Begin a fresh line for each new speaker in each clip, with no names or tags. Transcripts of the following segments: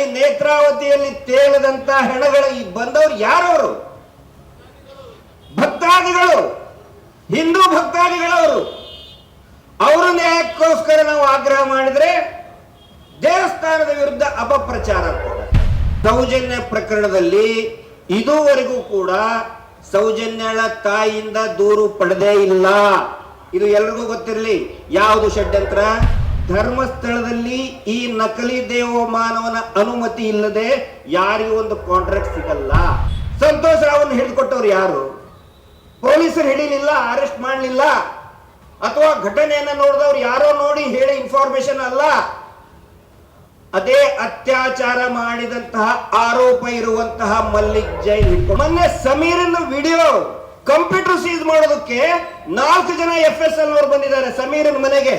ಅಲ್ಲಿ ನೇತ್ರಾವತಿಯಲ್ಲಿ ತೇಲದಂತ ಹೆಣಗಳು ಬಂದವರು ಯಾರವರು? ಭಕ್ತಾದಿಗಳು, ಹಿಂದೂ ಭಕ್ತಾದಿಗಳವರು. ಅವರ ನ್ಯಾಯಕ್ಕೋಸ್ಕರ ನಾವು ಆಗ್ರಹ ಮಾಡಿದ್ರೆ ದೇವಸ್ಥಾನದ ವಿರುದ್ಧ ಅಪಪ್ರಚಾರ ಆಗ್ತದೆ. ಸೌಜನ್ಯ ಪ್ರಕರಣದಲ್ಲಿ ಇದುವರೆಗೂ ಕೂಡ ಸೌಜನ್ಯಳ ತಾಯಿಯಿಂದ ದೂರು ಪಡೆದೇ ಇಲ್ಲ. ಇದು ಎಲ್ರಿಗೂ ಗೊತ್ತಿರಲಿ. ಯಾವುದು ಷಡ್ಯಂತ್ರ? ಧರ್ಮಸ್ಥಳದಲ್ಲಿ ಈ ನಕಲಿ ದೇವಮಾನವನ ಅನುಮತಿ ಇಲ್ಲದೆ ಯಾರಿಗೂ ಒಂದು ಕಾಂಟ್ರಾಕ್ಟ್ ಸಿಗಲ್ಲ. ಸಂತೋಷ್ ರಾವ್ನ ಹಿಡಿದುಕೊಟ್ಟವ್ರು ಯಾರು? ಪೊಲೀಸರು ಹಿಡಿಲಿಲ್ಲ, ಅರೆಸ್ಟ್ ಮಾಡಲಿಲ್ಲ, ಅಥವಾ ಘಟನೆಯನ್ನ ನೋಡಿದವ್ರು ಯಾರೋ ನೋಡಿ ಹೇಳಿ ಇನ್ಫಾರ್ಮೇಶನ್ ಅಲ್ಲ. ಅದೇ ಅತ್ಯಾಚಾರ ಮಾಡಿದಂತಹ ಆರೋಪ ಇರುವಂತಹ ಮಲ್ಲಿಕ್ ಜೈನ್ ಹಿಡ್ಕೊಂಡು ಮೊನ್ನೆ ಸಮೀರನ ವಿಡಿಯೋ ಕಂಪ್ಯೂಟರ್ ಸೀಸ್ ಮಾಡೋದಕ್ಕೆ 4 ಜನ FSL ಅವರು ಬಂದಿದ್ದಾರೆ ಸಮೀರನ ಮನೆಗೆ.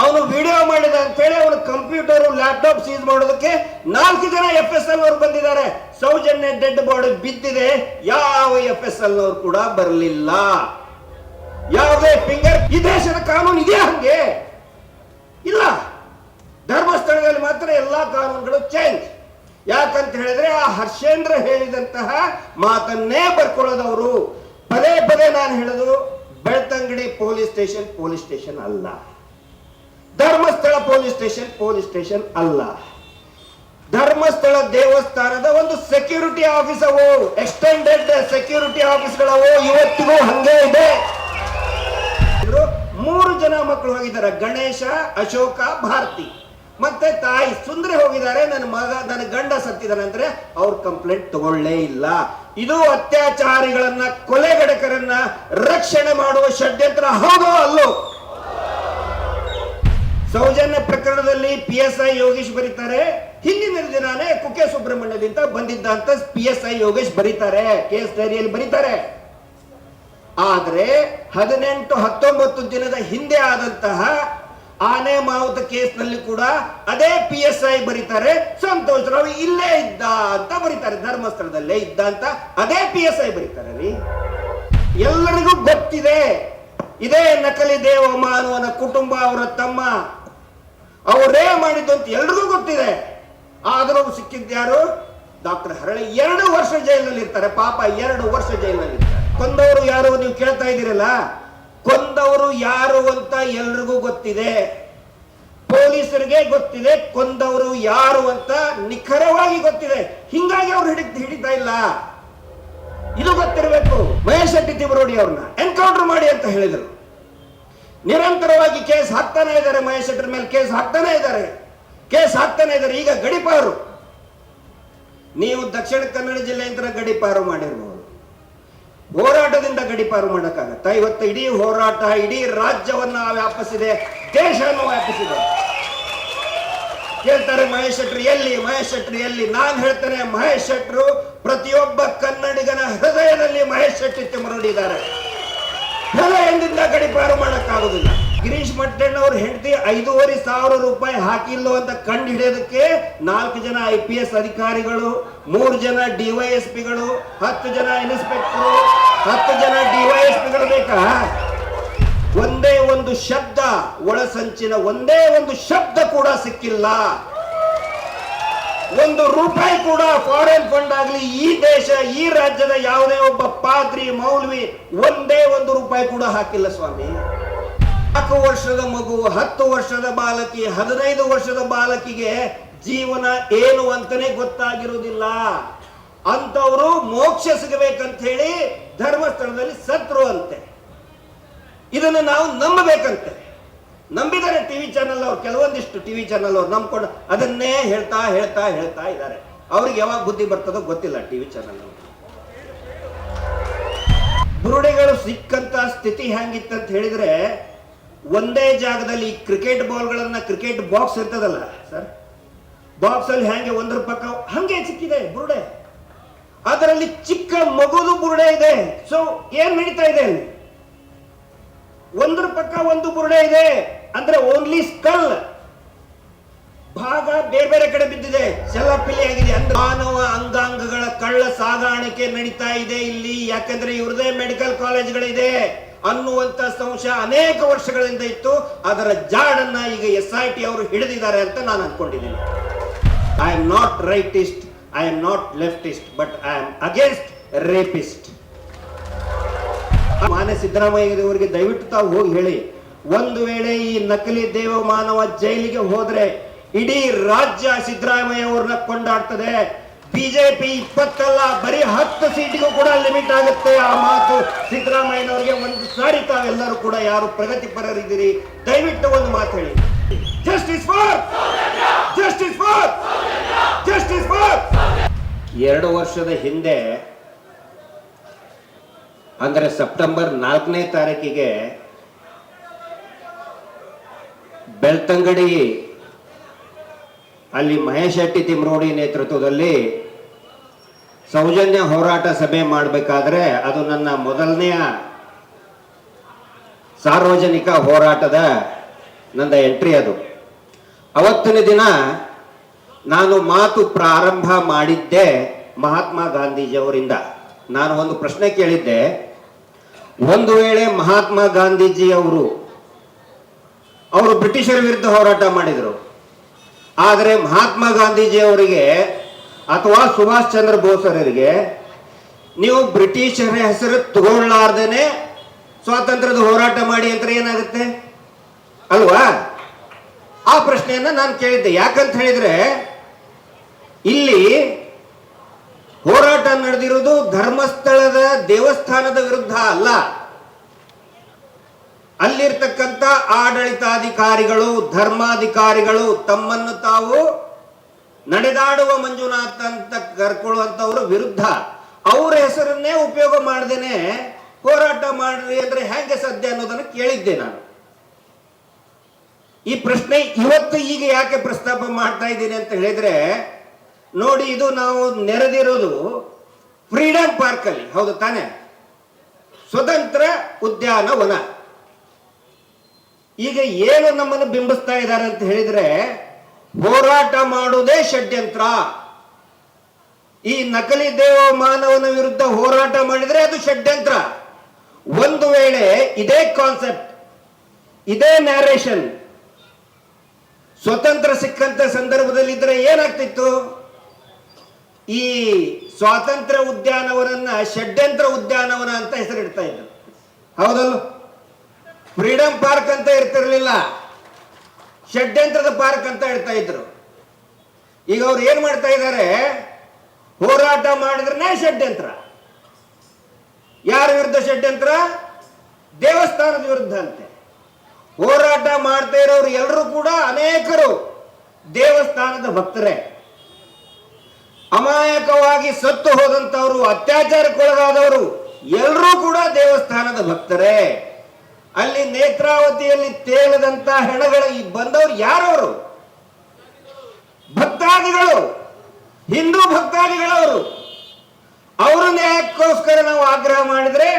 ಅವನು ವಿಡಿಯೋ ಮಾಡಿದ ಅಂತ ಹೇಳಿ ಅವನ ಕಂಪ್ಯೂಟರ್ ಲ್ಯಾಪ್ಟಾಪ್ ಸೀಸ್ ಮಾಡೋದಕ್ಕೆ 4 ಜನ FSL ಅವರು ಬಂದಿದ್ದಾರೆ. ಸೌಜನ್ಯ ಡೆಡ್ ಬಾಡಿ ಬಿದ್ದಿದೆ, ಯಾವ FSL ಅವರು ಕೂಡ ಬರಲಿಲ್ಲ. ಯಾವುದೇ ಫಿಂಗರ್ ಈ ದೇಶದ ಕಾನೂನು ಇದೆಯಾ? ಹಂಗೆ ಇಲ್ಲ. ಧರ್ಮಸ್ಥಳದಲ್ಲಿ ಮಾತ್ರ ಎಲ್ಲಾ ಕಾನೂನುಗಳು ಚೇಂಜ್. ಯಾಕಂತ ಹೇಳಿದ್ರೆ ಆ ಹರ್ಷೇಂದ್ರ ಹೇಳಿದಂತಹ ಮಾತನ್ನೇ ಬರ್ಕೊಳ್ಳೋದವರು. ಪದೇ ಪದೇ ನಾನು ಹೇಳೋದು, ಬೆಳ್ತಂಗಡಿ ಪೊಲೀಸ್ ಸ್ಟೇಷನ್ ಅಲ್ಲ, ಧರ್ಮಸ್ಥಳ ಪೊಲೀಸ್ ಸ್ಟೇಷನ್ ಅಲ್ಲ. ಧರ್ಮಸ್ಥಳ ದೇವಸ್ಥಾನದ ಒಂದು ಸೆಕ್ಯೂರಿಟಿ ಆಫೀಸ್ ಅವು, ಎಕ್ಸ್ಟೆಂಡೆಡ್ ಸೆಕ್ಯೂರಿಟಿ ಆಫೀಸ್ಗಳವು ಇವತ್ತಿಗೂ ಹಂಗೆ ಇದೆ. 3 ಜನ ಮಕ್ಕಳು ಹೋಗಿದ್ದಾರೆ, ಗಣೇಶ, ಅಶೋಕ, ಭಾರತಿ, ಮತ್ತೆ ತಾಯಿ ಸುಂದರಿ ಹೋಗಿದ್ದಾರೆ. ನನ್ನ ಗಂಡ ಸತ್ತಿದ್ದಾನೆ ಅಂದ್ರೆ ಅವ್ರ ಕಂಪ್ಲೇಂಟ್ ತಗೊಳ್ಳೇ ಇಲ್ಲ. ಇದು ಅತ್ಯಾಚಾರಿಗಳನ್ನ, ಕೊಲೆಗಡಕರನ್ನ ರಕ್ಷಣೆ ಮಾಡುವ ಷಡ್ಯಂತ್ರ ಹೌದೋ ಅಲ್ಲೋ? ಸೌಜನ್ಯ ಪ್ರಕರಣದಲ್ಲಿ PSI ಯೋಗೇಶ್ ಬರೀತಾರೆ, ಹಿಂದಿನ ದಿನಾನೇ ಕುಕ್ಕೆ ಸುಬ್ರಹ್ಮಣ್ಯದಿಂದ ಬಂದಿದ್ದ ಅಂತ PSI ಯೋಗೇಶ್ ಬರೀತಾರೆ, ಕೇಸ್ ಡೈರಿಯಲ್ಲಿ ಬರೀತಾರೆ. ಆದ್ರೆ 18-19 ದಿನದ ಹಿಂದೆ ಆದಂತಹ ಆನೆ ಮಾವುತ ಕೇಸ್ ನಲ್ಲಿ ಕೂಡ ಅದೇ PSI ಬರೀತಾರೆ, ಸಂತೋಷ್ ರಾವ್ ಇಲ್ಲೇ ಇದ್ದ ಅಂತ ಬರೀತಾರೆ, ಧರ್ಮಸ್ಥಳದಲ್ಲೇ ಇದ್ದ ಅಂತ ಅದೇ PSI ಬರೀತಾರೆ. ಎಲ್ಲರಿಗೂ ಗೊತ್ತಿದೆ ಇದೇ ನಕಲಿ ದೇವಮಾನವನ ಕುಟುಂಬ, ಅವರ ತಮ್ಮ ಅವರೇ ಮಾಡಿದ್ದು ಅಂತ ಎಲ್ರಿಗೂ ಗೊತ್ತಿದೆ. ಆದರೂ ಸಿಕ್ಕಿದ್ಯಾರು? ಡಾಕ್ಟರ್ ಹರಳಿ 2 ವರ್ಷ ಜೈಲಿನಲ್ಲಿ ಇರ್ತಾರೆ. ಪಾಪ 2 ವರ್ಷ ಜೈಲಿನಲ್ಲಿ ಇರ್ತಾರೆ. ಕೊಂದವರು ಯಾರು ನೀವು ಕೇಳ್ತಾ ಇದ್ದೀರಲ್ಲ, ಕೊಂದವರು ಯಾರು ಅಂತ ಎಲ್ರಿಗೂ ಗೊತ್ತಿದೆ, ಪೊಲೀಸರಿಗೆ ಗೊತ್ತಿದೆ, ಕೊಂದವರು ಯಾರು ಅಂತ ನಿಖರವಾಗಿ ಗೊತ್ತಿದೆ. ಹಿಂಗಾಗಿ ಅವ್ರು ಹಿಡಿತಾ ಇಲ್ಲ. ಇದು ಗೊತ್ತಿರಬೇಕು. ಮಹೇಶ್ ಶೆಟ್ಟಿ ತಿಮರೋಡಿ ಅವ್ರನ್ನ ಎನ್ಕೌಂಟರ್ ಮಾಡಿ ಅಂತ ಹೇಳಿದರು. ನಿರಂತರವಾಗಿ ಕೇಸ್ ಹಾಕ್ತಾನೆ ಇದ್ದಾರೆ, ಮಹೇಶ್ ಶೆಟ್ಟರ್ ಮೇಲೆ ಕೇಸ್ ಹಾಕ್ತಾನೆ ಇದ್ದಾರೆ. ಈಗ ಗಡಿಪಾರು, ನೀವು ದಕ್ಷಿಣ ಕನ್ನಡ ಜಿಲ್ಲೆಯಿಂದ ಗಡಿಪಾರು ಮಾಡಿರಬಹುದು, ಹೋರಾಟದಿಂದ ಗಡಿಪಾರು ಮಾಡಕ್ಕಾಗತ್ತ? ಇವತ್ತು ಇಡೀ ಹೋರಾಟ ಇಡೀ ರಾಜ್ಯವನ್ನ ವ್ಯಾಪಿಸಿದೆ, ದೇಶವನ್ನು ವ್ಯಾಪಿಸಿದೆ. ಕೇಳ್ತಾರೆ ಮಹೇಶ್ ಶೆಟ್ಟಿ ಎಲ್ಲಿ? ನಾನು ಹೇಳ್ತೇನೆ, ಮಹೇಶ್ ಶೆಟ್ಟರು ಪ್ರತಿಯೊಬ್ಬ ಕನ್ನಡಿಗನ ಹೃದಯದಲ್ಲಿ ಮಹೇಶ್ ಶೆಟ್ಟಿ ತಿಮರೋಡಿ ಇದ್ದಾರೆ. ಹೃದಯದಿಂದ ಗಡಿಪಾರು ಮಾಡಕ್ಕಾಗುದಿಲ್ಲ. ಗಿರೀಶ್ ಮಟ್ಟಣ್ಣವ್ರ ಹೆಂಡತಿ 5,500 ರೂಪಾಯಿ ಹಾಕಿಲ್ಲೋ ಅಂತ ಕಂಡು ಹಿಡಿಯೋದಕ್ಕೆ 4 ಜನ IPS ಅಧಿಕಾರಿಗಳು, 3 ಜನ DYSPಗಳು, 10 ಜನ ಇನ್ಸ್ಪೆಕ್ಟರ್, 10 ಜನ DYSPಗಳು ಬೇಕಾ? ಒಂದೇ ಒಂದು ಶಬ್ದ, ಒಳಸಂಚಿನ ಒಂದೇ ಒಂದು ಶಬ್ದ ಕೂಡ ಸಿಕ್ಕಿಲ್ಲ. 1 ರೂಪಾಯಿ ಕೂಡ ಫಾರಿನ್ ಫಂಡ್ ಆಗಲಿ ಈ ದೇಶ, ಈ ರಾಜ್ಯದ ಯಾವುದೇ ಒಬ್ಬ ಪಾದ್ರಿ, ಮೌಲ್ವಿ ಒಂದೇ 1 ರೂಪಾಯಿ ಕೂಡ ಹಾಕಿಲ್ಲ ಸ್ವಾಮಿ. 4 ವರ್ಷದ ಮಗು, 10 ವರ್ಷದ ಬಾಲಕಿ, 15 ವರ್ಷದ ಬಾಲಕಿಗೆ ಜೀವನ ಏನು ಅಂತಾನೆ ಗೊತ್ತಾಗಿರುವುದಿಲ್ಲ. ಅಂತವರು ಮೋಕ್ಷ ಸಿಗಬೇಕಂತ ಹೇಳಿ ಧರ್ಮಸ್ಥಳದಲ್ಲಿ ಸತ್ರು ಅಂತೆ. ಇದನ್ನು ನಾವು ನಂಬಬೇಕಂತೆ. ನಂಬಿದ್ದಾರೆ ಟಿವಿ ಚಾನಲ್ ಅವರು, ಕೆಲವೊಂದಿಷ್ಟು ಟಿವಿ ಚಾನಲ್ ಅವರು ನಂಬ್ಕೊಂಡು ಅದನ್ನೇ ಹೇಳ್ತಾ ಇದ್ದಾರೆ. ಅವ್ರಿಗೆ ಯಾವಾಗ ಬುದ್ಧಿ ಬರ್ತದೋ ಗೊತ್ತಿಲ್ಲ ಟಿವಿ ಚಾನಲ್ ಅವರು. ಬುರುಡೆಗಳು ಸಿಕ್ಕಂತ ಸ್ಥಿತಿ ಹೆಂಗಿತ್ತಂತ ಹೇಳಿದ್ರೆ, ಒಂದೇ ಜಾಗದಲ್ಲಿ ಕ್ರಿಕೆಟ್ ಬಾಲ್ಗಳನ್ನ, ಕ್ರಿಕೆಟ್ ಬಾಕ್ಸ್ ಇರ್ತದಲ್ಲ ಸರ್, ಬಾಕ್ಸ್ ಅಲ್ಲಿ ಹೆಂಗೆ ಒಂದ್ರ ಪಕ್ಕ ಹಂಗೆ ಸಿಕ್ಕಿದೆ ಬುರುಡೆ. ಅದರಲ್ಲಿ ಚಿಕ್ಕ ಮಗುದು ಬುರುಡೆ ಇದೆ. ಸೊ ಏನ್ ನಡೀತಾ ಇದೆ ಅಲ್ಲಿ? ಒಂದ್ರ ಪಕ್ಕ ಒಂದು ಬುರುಡೆ ಇದೆ ಅಂದ್ರೆ ಓನ್ಲಿ ಸ್ಕಲ್ ಭಾಗ ಬೇರೆ ಬೇರೆ ಕಡೆ ಬಿದ್ದಿದೆ, ಚೆಲ್ಲಾಪಿಲ್ಲಿ ಆಗಿದೆ. ಅಂದ್ರೆ ಮಾನವ ಅಂಗಾಂಗಗಳ ಕಳ್ಳ ಸಾಗಾಣಿಕೆ ನಡೀತಾ ಇದೆ ಇಲ್ಲಿ. ಯಾಕಂದ್ರೆ ಇವ್ರದೇ ಮೆಡಿಕಲ್ ಕಾಲೇಜ್ಗಳಿದೆ ಅನ್ನುವಂತ ಸಂಶಯ ಅನೇಕ ವರ್ಷಗಳಿಂದ ಇತ್ತು. ಅದರ ಜಾಡನ್ನ ಈಗ SIT ಅವರು ಹಿಡಿದಿದ್ದಾರೆ ಅಂತ ನಾನು ಅನ್ಕೊಂಡಿದ್ದೀನಿ. I am not rightist, I am not leftist, but I am against rapist. ಮಾನ್ಯ ಸಿದ್ದರಾಮಯ್ಯವರಿಗೆ ದಯವಿಟ್ಟು ತಾವು ಹೋಗಿ ಹೇಳಿ, ಒಂದು ವೇಳೆ ಈ ನಕಲಿ ದೇವಮಾನವ ಜೈಲಿಗೆ ಹೋದ್ರೆ ಇಡೀ ರಾಜ್ಯ ಸಿದ್ದರಾಮಯ್ಯ ಅವ್ರನ್ನ ಕೊಂಡಾಡ್ತದೆ. ಬಿಜೆಪಿ 20 ಅಲ್ಲ, ಬರೀ 10 ಸೀಟಿಗೂ ಕೂಡ ಲಿಮಿಟ್ ಆಗುತ್ತೆ. ಆ ಮಾತು ಸಿದ್ದರಾಮಯ್ಯನವರಿಗೆ ಒಂದು ಸಾರಿ ತಾವೆಲ್ಲರೂ ಕೂಡ ಯಾರು ಪ್ರಗತಿಪರರಿದ್ದೀರಿ ದಯವಿಟ್ಟು ಒಂದು ಮಾತು ಹೇಳಿ, justice for justice for justice for. 2 ವರ್ಷದ ಹಿಂದೆ ಅಂದರೆ ಸೆಪ್ಟೆಂಬರ್ 4ನೇ ತಾರೀಕಿಗೆ ಬೆಳ್ತಂಗಡಿ ಅಲ್ಲಿ ಮಹೇಶ್ ಶೆಟ್ಟಿ ತಿಮ್ರೋಡಿ ನೇತೃತ್ವದಲ್ಲಿ ಸೌಜನ್ಯ ಹೋರಾಟ ಸಭೆ ಮಾಡಬೇಕಾದ್ರೆ ಅದು ನನ್ನ ಮೊದಲನೆಯ ಸಾರ್ವಜನಿಕ ಹೋರಾಟದ ನನ್ನ ಎಂಟ್ರಿ. ಅದು ಅವತ್ತಿನ ದಿನ ನಾನು ಮಾತು ಪ್ರಾರಂಭ ಮಾಡಿದ್ದೆ ಮಹಾತ್ಮ ಗಾಂಧೀಜಿಯವರಿಂದ. ನಾನು ಒಂದು ಪ್ರಶ್ನೆ ಕೇಳಿದ್ದೆ, ಒಂದು ವೇಳೆ ಮಹಾತ್ಮ ಗಾಂಧೀಜಿ ಅವರು ಬ್ರಿಟಿಷರ ವಿರುದ್ಧ ಹೋರಾಟ ಮಾಡಿದರು, ಆದರೆ ಮಹಾತ್ಮ ಗಾಂಧೀಜಿ ಅವರಿಗೆ ಅಥವಾ ಸುಭಾಷ್ ಚಂದ್ರ ಬೋಸರಿಗೆ ನೀವು ಬ್ರಿಟಿಷರ ಹೆಸರು ತಗೊಳ್ಳಾರ್ದೇನೆ ಸ್ವಾತಂತ್ರ್ಯದ ಹೋರಾಟ ಮಾಡಿ ಅಂತ ಏನಾಗುತ್ತೆ ಅಲ್ವಾ? ಆ ಪ್ರಶ್ನೆಯನ್ನ ನಾನು ಕೇಳಿದ್ದೆ. ಯಾಕಂತ ಹೇಳಿದ್ರೆ ಇಲ್ಲಿ ಹೋರಾಟ ನಡೆದಿರುವುದು ಧರ್ಮಸ್ಥಳದ ದೇವಸ್ಥಾನದ ವಿರುದ್ಧ ಅಲ್ಲ. ಅಲ್ಲಿರ್ತಕ್ಕಂಥ ಆಡಳಿತಾಧಿಕಾರಿಗಳು, ಧರ್ಮಾಧಿಕಾರಿಗಳು ತಮ್ಮನ್ನು ತಾವು ನಡೆದಾಡುವ ಮಂಜುನಾಥ್ ಅಂತ ಕರ್ಕೊಳ್ಳುವಂತವ್ರ ವಿರುದ್ಧ ಅವರ ಹೆಸರನ್ನೇ ಉಪಯೋಗ ಮಾಡದೇನೆ ಹೋರಾಟ ಮಾಡ್ರಿ ಅಂದ್ರೆ ಹೇಗೆ ಸಾಧ್ಯ ಅನ್ನೋದನ್ನು ಕೇಳಿದ್ದೆ ನಾನು. ಈ ಪ್ರಶ್ನೆ ಇವತ್ತು ಈಗ ಯಾಕೆ ಪ್ರಸ್ತಾಪ ಮಾಡ್ತಾ ಇದ್ದೀನಿ ಅಂತ ಹೇಳಿದ್ರೆ, ನೋಡಿ, ಇದು ನಾವು ನೆರೆದಿರೋದು ಫ್ರೀಡಂ ಪಾರ್ಕ್ ಅಲ್ಲಿ, ಹೌದು ತಾನೆ? ಸ್ವತಂತ್ರ ಉದ್ಯಾನವನ. ಈಗ ಏನು ನಮ್ಮನ್ನು ಬಿಂಬಿಸ್ತಾ ಇದ್ದಾರೆ ಅಂತ ಹೇಳಿದ್ರೆ, ಹೋರಾಟ ಮಾಡುವುದೇ ಷಡ್ಯಂತ್ರ. ಈ ನಕಲಿ ದೇವಮಾನವನ ವಿರುದ್ಧ ಹೋರಾಟ ಮಾಡಿದ್ರೆ ಅದು ಷಡ್ಯಂತ್ರ. ಒಂದು ವೇಳೆ ಇದೇ ಕಾನ್ಸೆಪ್ಟ್, ಇದೇ ನ್ಯಾರೇಷನ್ ಸ್ವತಂತ್ರ ಸಿಕ್ಕಂತ ಸಂದರ್ಭದಲ್ಲಿ ಇದ್ರೆ ಏನಾಗ್ತಿತ್ತು? ಈ ಸ್ವಾತಂತ್ರ್ಯ ಉದ್ಯಾನವನನ್ನ ಷಡ್ಯಂತ್ರ ಉದ್ಯಾನವನ ಅಂತ ಹೆಸರಿಡ್ತಾ ಇದ್ರು, ಹೌದಲ್ಲ? ಫ್ರೀಡಂ ಪಾರ್ಕ್ ಅಂತ ಇರ್ತಿರ್ಲಿಲ್ಲ, ಷಡ್ಯಂತ್ರದ ಪಾರ್ಕ್ ಅಂತ ಹೇಳ್ತಾ ಇದ್ರು. ಈಗ ಅವ್ರು ಏನ್ ಮಾಡ್ತಾ ಇದ್ದಾರೆ? ಹೋರಾಟ ಮಾಡಿದ್ರೆ ಷಡ್ಯಂತ್ರ. ಯಾರ ವಿರುದ್ಧ ಷಡ್ಯಂತ್ರ? ದೇವಸ್ಥಾನದ ವಿರುದ್ಧ ಅಂತೆ. ಹೋರಾಟ ಮಾಡ್ತಾ ಇರೋರು ಎಲ್ಲರೂ ಕೂಡ ಅನೇಕರು ದೇವಸ್ಥಾನದ ಭಕ್ತರೇ. ಅಮಾಯಕವಾಗಿ ಸತ್ತು ಹೋದಂತವರು, ಅತ್ಯಾಚಾರಕ್ಕೊಳಗಾದವರು ಎಲ್ಲರೂ ಕೂಡ ದೇವಸ್ಥಾನದ ಭಕ್ತರೇ. ಅಲ್ಲಿ ನೇತ್ರಾವತಿಯಲ್ಲಿ ತೇಲದಂತ ಹೆಣಗಳ ಬಂದವರು ಯಾರವರು? ಭಕ್ತಾದಿಗಳು, ಹಿಂದೂ ಭಕ್ತಾದಿಗಳವರು. ಅವರ ನ್ಯಾಯಕ್ಕೋಸ್ಕರ ನಾವು ಆಗ್ರಹ ಮಾಡಿದ್ರೆ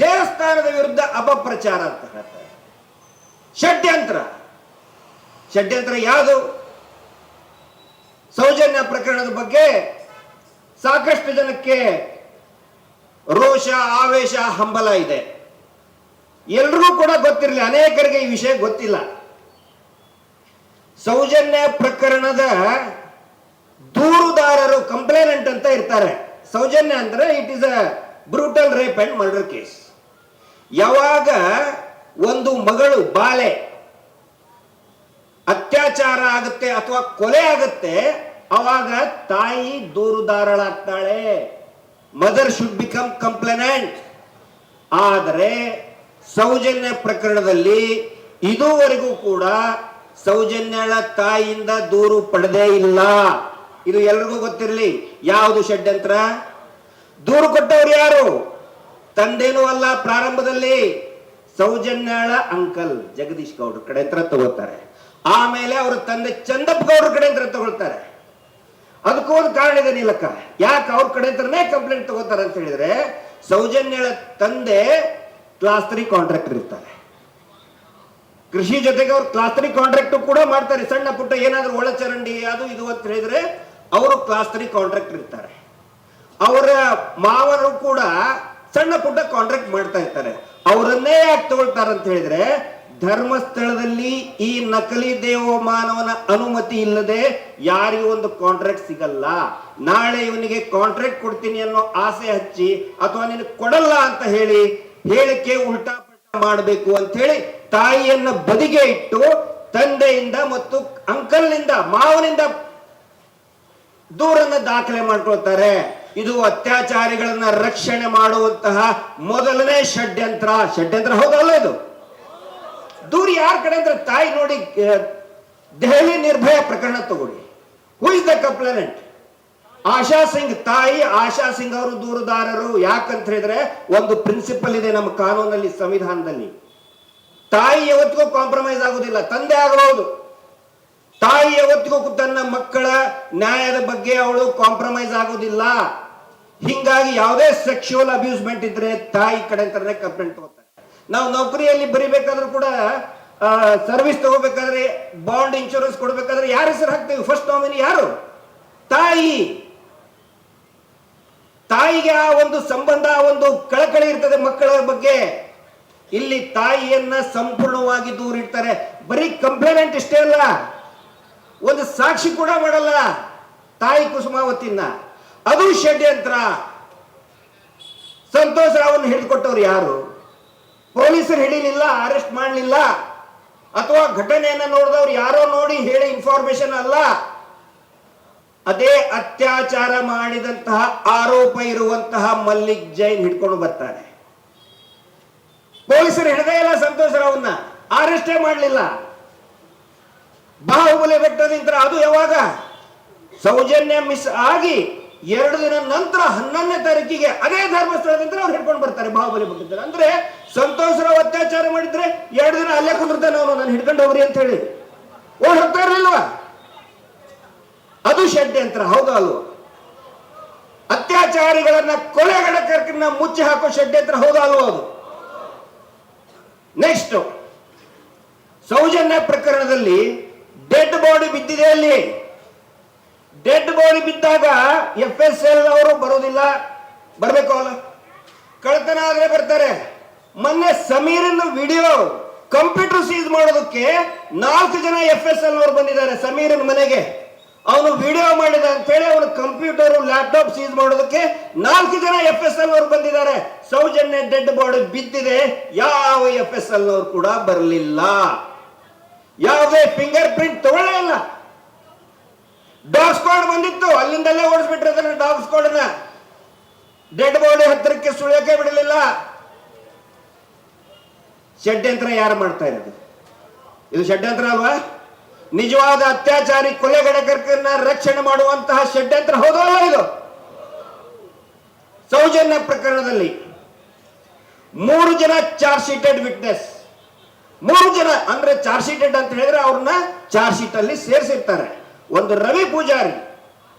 ದೇವಸ್ಥಾನದ ವಿರುದ್ಧ ಅಪಪ್ರಚಾರ ಅಂತ ಹೇಳ್ತಾರೆ. ಷಡ್ಯಂತ್ರ. ಷಡ್ಯಂತ್ರ ಯಾವುದು? ಸೌಜನ್ಯ ಪ್ರಕರಣದ ಬಗ್ಗೆ ಸಾಕಷ್ಟು ಜನಕ್ಕೆ ರೋಷ, ಆವೇಶ, ಹಂಬಲ ಇದೆ. ಎಲ್ಲರೂ ಕೂಡ ಗೊತ್ತಿರಲಿ, ಅನೇಕರಿಗೆ ಈ ವಿಷಯ ಗೊತ್ತಿಲ್ಲ. ಸೌಜನ್ಯ ಪ್ರಕರಣದ ದೂರುದಾರರು, ಕಂಪ್ಲೇನೆಂಟ್ ಅಂತ ಇರ್ತಾರೆ. ಸೌಜನ್ಯ ಅಂದ್ರೆ it is a brutal rape and murder case. ಯಾವಾಗ ಒಂದು ಮಗಳು, ಬಾಲೆ ಅತ್ಯಾಚಾರ ಆಗುತ್ತೆ ಅಥವಾ ಕೊಲೆ ಆಗುತ್ತೆ, ಅವಾಗ ತಾಯಿ ದೂರುದಾರಳಾಗ್ತಾಳೆ. Mother should become complainant. ಆದರೆ ಸೌಜನ್ಯ ಪ್ರಕರಣದಲ್ಲಿ ಇದುವರೆಗೂ ಕೂಡ ಸೌಜನ್ಯಳ ತಾಯಿಯಿಂದ ದೂರು ಪಡೆದೇ ಇಲ್ಲ. ಇದು ಎಲ್ರಿಗೂ ಗೊತ್ತಿರಲಿ. ಯಾವುದು ಷಡ್ಯಂತ್ರ? ದೂರು ಕೊಟ್ಟವ್ರು ಯಾರು? ತಂದೆನೂ ಅಲ್ಲ. ಪ್ರಾರಂಭದಲ್ಲಿ ಸೌಜನ್ಯಳ ಅಂಕಲ್ ಜಗದೀಶ್ ಗೌಡ್ರ ಕಡೆ ಅಂತ ತಗೋತಾರೆ. ಆಮೇಲೆ ಅವರ ತಂದೆ ಚಂದಪ್ಪ ಗೌಡ್ರ ಕಡೆ ಅಂತ ತಗೊಳ್ತಾರೆ. ಅದಕ್ಕೂ ಒಂದು ಕಾರಣ ಇದೆ ನೀಲಕ್ಕ. ಯಾಕೆ ಅವ್ರ ಕಡೆ ಅಂತಾನೆ ಕಂಪ್ಲೇಂಟ್ ತಗೋತಾರೆ ಅಂತ ಹೇಳಿದ್ರೆ, ಸೌಜನ್ಯಳ ತಂದೆ ಕ್ಲಾಸ್ 3 ಕಾಂಟ್ರಾಕ್ಟರ್ ಇರ್ತಾರೆ. ಕೃಷಿ ಜೊತೆಗೆ ಅವ್ರು ಕ್ಲಾಸ್ 3 ಕಾಂಟ್ರಾಕ್ಟ್ ಕೂಡ ಮಾಡ್ತಾರೆ. ಸಣ್ಣ ಪುಟ್ಟ ಏನಾದ್ರೂ ಒಳಚರಂಡಿ ಅದು ಇದು ಅಂತ ಹೇಳಿದ್ರೆ ಅವರು ಕ್ಲಾಸ್ 3 ಕಾಂಟ್ರಾಕ್ಟರ್ ಇರ್ತಾರೆ. ಅವರ ಮಾವರು ಕೂಡ ಸಣ್ಣ ಪುಟ್ಟ ಕಾಂಟ್ರಾಕ್ಟ್ ಮಾಡ್ತಾ ಇರ್ತಾರೆ. ಅವರನ್ನೇ ಯಾಕೆ ತಗೊಳ್ತಾರೆ ಅಂತ ಹೇಳಿದ್ರೆ, ಧರ್ಮಸ್ಥಳದಲ್ಲಿ ಈ ನಕಲಿ ದೇವಮಾನವನ ಅನುಮತಿ ಇಲ್ಲದೆ ಯಾರಿಗೂ ಒಂದು ಕಾಂಟ್ರಾಕ್ಟ್ ಸಿಗಲ್ಲ. ನಾಳೆ ಇವನಿಗೆ ಕಾಂಟ್ರಾಕ್ಟ್ ಕೊಡ್ತೀನಿ ಅನ್ನೋ ಆಸೆ ಹಚ್ಚಿ ಅಥವಾ ನಿನಗೆ ಕೊಡಲ್ಲ ಅಂತ ಹೇಳಿ ಹೇಳಿಕೆ ಉಲ್ಟಾ ಪಲ್ಟಾ ಮಾಡಬೇಕು ಅಂತ ಹೇಳಿ ತಾಯಿಯನ್ನ ಬದಿಗೆ ಇಟ್ಟು ತಂದೆಯಿಂದ ಮತ್ತು ಅಂಕಲ್ನಿಂದ ಮಾವನಿಂದ ದೂರನ್ನ ದಾಖಲೆ ಮಾಡ್ಕೊಳ್ತಾರೆ. ಇದು ಅತ್ಯಾಚಾರಿಗಳನ್ನ ರಕ್ಷಣೆ ಮಾಡುವಂತಹ ಮೊದಲನೇ ಷಡ್ಯಂತ್ರ. ಹೌದಲ್ಲ ಇದು? ದೂರ ಯಾರ ಕಡೆ ಅಂದ್ರೆ ತಾಯಿ ನೋಡಿ, ದೆಹಲಿ ನಿರ್ಭಯ ಪ್ರಕರಣ ತಗೊಳ್ಳಿ. Who is the complainant? Asha Singh. ತಾಯಿ ಆಶಾ ಸಿಂಗ್ ಅವರು ದೂರುದಾರರು. ಯಾಕಂತ ಹೇಳಿದ್ರೆ ಒಂದು ಪ್ರಿನ್ಸಿಪಲ್ ಇದೆ ನಮ್ಮ ಕಾನೂನಲ್ಲಿ, ಸಂವಿಧಾನದಲ್ಲಿ. ತಾಯಿ ಯಾವತ್ತಿಗೂ ಕಾಂಪ್ರಮೈಸ್ ಆಗುದಿಲ್ಲ. ತಂದೆ ಆಗಬಹುದು, ತಾಯಿ ಯಾವತ್ತಿಗೂ ತನ್ನ ಮಕ್ಕಳ ನ್ಯಾಯದ ಬಗ್ಗೆ ಅವಳು ಕಾಂಪ್ರಮೈಸ್ ಆಗೋದಿಲ್ಲ. ಹಿಂಗಾಗಿ ಯಾವುದೇ ಸೆಕ್ಷುವಲ್ ಅಬ್ಯೂಸ್ಮೆಂಟ್ ಇದ್ರೆ ತಾಯಿ ಕಡೆ ಅಂತಾನೆ ಕಂಪ್ಲೇಂಟ್ ತಗೋತಾರೆ. ನಾವು ನೌಕರಿಯಲ್ಲಿ ಬರಿಬೇಕಾದ್ರೂ ಕೂಡ ಸರ್ವಿಸ್ ತಗೋಬೇಕಾದ್ರೆ ಬಾಂಡ್ ಇನ್ಶೂರೆನ್ಸ್ ಕೊಡ್ಬೇಕಾದ್ರೆ ಯಾರ ಹೆಸರು ಹಾಕ್ತೇವೆ? ಫಸ್ಟ್ ನಾಮಿನಿ ಯಾರು? ತಾಯಿ. ತಾಯಿಗೆ ಆ ಒಂದು ಸಂಬಂಧ, ಒಂದು ಕಳಕಳಿ ಇರ್ತದೆ ಮಕ್ಕಳ ಬಗ್ಗೆ. ಇಲ್ಲಿ ತಾಯಿಯನ್ನ ಸಂಪೂರ್ಣವಾಗಿ ದೂರ ಇಡ್ತಾರೆ. ಬರೀ ಕಂಪ್ಲೇನೆಂಟ್ ಇಷ್ಟೇ ಅಲ್ಲ, ಒಂದು ಸಾಕ್ಷಿ ಕೂಡ ಮಾಡಲ್ಲ ತಾಯಿ ಕುಸುಮಾವತಿನ. ಅದು ಷಡ್ಯಂತ್ರ. ಸಂತೋಷ್ ರಾವ್ನ ಹಿಡಿದುಕೊಟ್ಟವ್ರು ಯಾರು? ಪೊಲೀಸರು ಹಿಡಿಲಿಲ್ಲ, ಅರೆಸ್ಟ್ ಮಾಡಲಿಲ್ಲ, ಅಥವಾ ಘಟನೆಯನ್ನ ನೋಡಿದವ್ರು ಯಾರೋ ನೋಡಿ ಹೇಳಿ ಇನ್ಫಾರ್ಮೇಶನ್ ಅಲ್ಲ. ಅದೇ ಅತ್ಯಾಚಾರ ಮಾಡಿದಂತಹ ಆರೋಪ ಇರುವಂತಹ ಮಲ್ಲಿಕ್ ಜೈನ್ ಹಿಡ್ಕೊಂಡು ಬರ್ತಾರೆ. ಪೊಲೀಸರು ಹಿಡದೇ ಇಲ್ಲ ಸಂತೋಷ್ ರಾವ್ನ, ಅರೆಸ್ಟೇ ಮಾಡಲಿಲ್ಲ. ಬಾಹುಬಲಿ ಬೆಟ್ಟದಿಂದ ಅದು ಯಾವಾಗ? ಸೌಜನ್ಯ ಮಿಸ್ ಆಗಿ 2 ದಿನ ನಂತರ 11ನೇ ತಾರೀಕಿಗೆ ಅದೇ ಧರ್ಮಸ್ಥಳದಿಂದ ಅವ್ರು ಹಿಡ್ಕೊಂಡು ಬರ್ತಾರೆ ಬಾಹುಬಲಿ ಬೆಟ್ಟದಿಂದ. ಅಂದ್ರೆ ಸಂತೋಷ್ ರಾವ್ ಅತ್ಯಾಚಾರ ಮಾಡಿದ್ರೆ 2 ದಿನ ಅಲ್ಲೇ ಕುಂದಿರ್ತಾನೆ ಅವನು, ನಾನು ಹಿಡ್ಕೊಂಡು ಹೋಗ್ರಿ ಅಂತ ಹೇಳಿ ಓಡ್ ಹೋಗ್ತಾ ಇರ್ಲಿಲ್ವಾ? ಅದು ಷಡ್ಯಂತ್ರ. ಹೌದಾ ಅಲ್ವಾ? ಅತ್ಯಾಚಾರಿಗಳನ್ನ ಕೊಲೆಗಡಕರನ್ನ ಮುಚ್ಚಿ ಹಾಕೋ ಷಡ್ಯಂತ್ರ. ಹೌದಾ ಅಲ್ವಾ? ಅದು. ನೆಕ್ಸ್ಟ್, ಸೌಜನ್ಯ ಪ್ರಕರಣದಲ್ಲಿ ಡೆಡ್ ಬಾಡಿ ಬಿದ್ದಿದೆ. ಅಲ್ಲಿ ಡೆಡ್ ಬಾಡಿ ಬಿದ್ದಾಗ FSL ಅವರು ಬರೋದಿಲ್ಲ, ಬರ್ಬೇಕು ಅಲ್ಲ, ಕಳ್ತನ ಆದ್ರೆ ಬರ್ತಾರೆ. ಮೊನ್ನೆ ಸಮೀರನ್ ವಿಡಿಯೋ ಕಂಪ್ಯೂಟರ್ ಸೀಸ್ ಮಾಡೋದಕ್ಕೆ 4 ಜನ FSL ಅವರು ಬಂದಿದ್ದಾರೆ ಸಮೀರನ್ ಮನೆಗೆ. ಅವನು ವಿಡಿಯೋ ಮಾಡಿದ ಅಂತ ಹೇಳಿ ಅವನು ಕಂಪ್ಯೂಟರ್ ಲ್ಯಾಪ್ಟಾಪ್ ಸೀಸ್ ಮಾಡೋದಕ್ಕೆ 4 ಜನ FSL ಅವರು ಬಂದಿದ್ದಾರೆ. ಸೌಜನ್ಯ ಡೆಡ್ ಬಾಡಿ ಬಿದ್ದಿದೆ, ಯಾವ FSL ಅವರು ಕೂಡ ಬರಲಿಲ್ಲ. ಯಾವುದೇ ಫಿಂಗರ್ ಪ್ರಿಂಟ್ ತಗೊಳ್ಳೇ ಇಲ್ಲ. ಡಾಗ್ ಸ್ಕ್ವಾಡ್ ಬಂದಿತ್ತು, ಅಲ್ಲಿಂದಲ್ಲೇ ಓಡಿಸ್ಬಿಟ್ರೆ ಡಾಗ್ ಸ್ಕ್ವಾಡ್ ನ. ಡೆಡ್ ಬಾಡಿ ಹತ್ತಿರಕ್ಕೆ ಸುಳಿಯಕ್ಕೆ ಬಿಡಲಿಲ್ಲ. ಷಡ್ಯಂತ್ರ ಯಾರು ಮಾಡ್ತಾ ಇರೋದು? ಇದು ಷಡ್ಯಂತ್ರ ಅಲ್ವಾ? ನಿಜವಾದ ಅತ್ಯಾಚಾರಿ ಕೊಲೆಗಡಕರನ್ನ ರಕ್ಷಣೆ ಮಾಡುವಂತಹ ಷಡ್ಯಂತ್ರ ಹೌದಲ್ಲ ಇದು? ಸೌಜನ್ಯ ಪ್ರಕರಣದಲ್ಲಿ 3 ಜನ ಚಾರ್ಜ್ ಶೀಟೆಡ್ ವಿಟ್ನೆಸ್. 3 ಜನ ಅಂದ್ರೆ ಚಾರ್ಜ್ ಶೀಟೆಡ್ ಅಂತ ಹೇಳಿದ್ರೆ ಅವ್ರನ್ನ ಚಾರ್ಜ್ ಶೀಟ್ ಅಲ್ಲಿ ಸೇರಿಸಿರ್ತಾರೆ. ಒಂದು ರವಿ ಪೂಜಾರಿ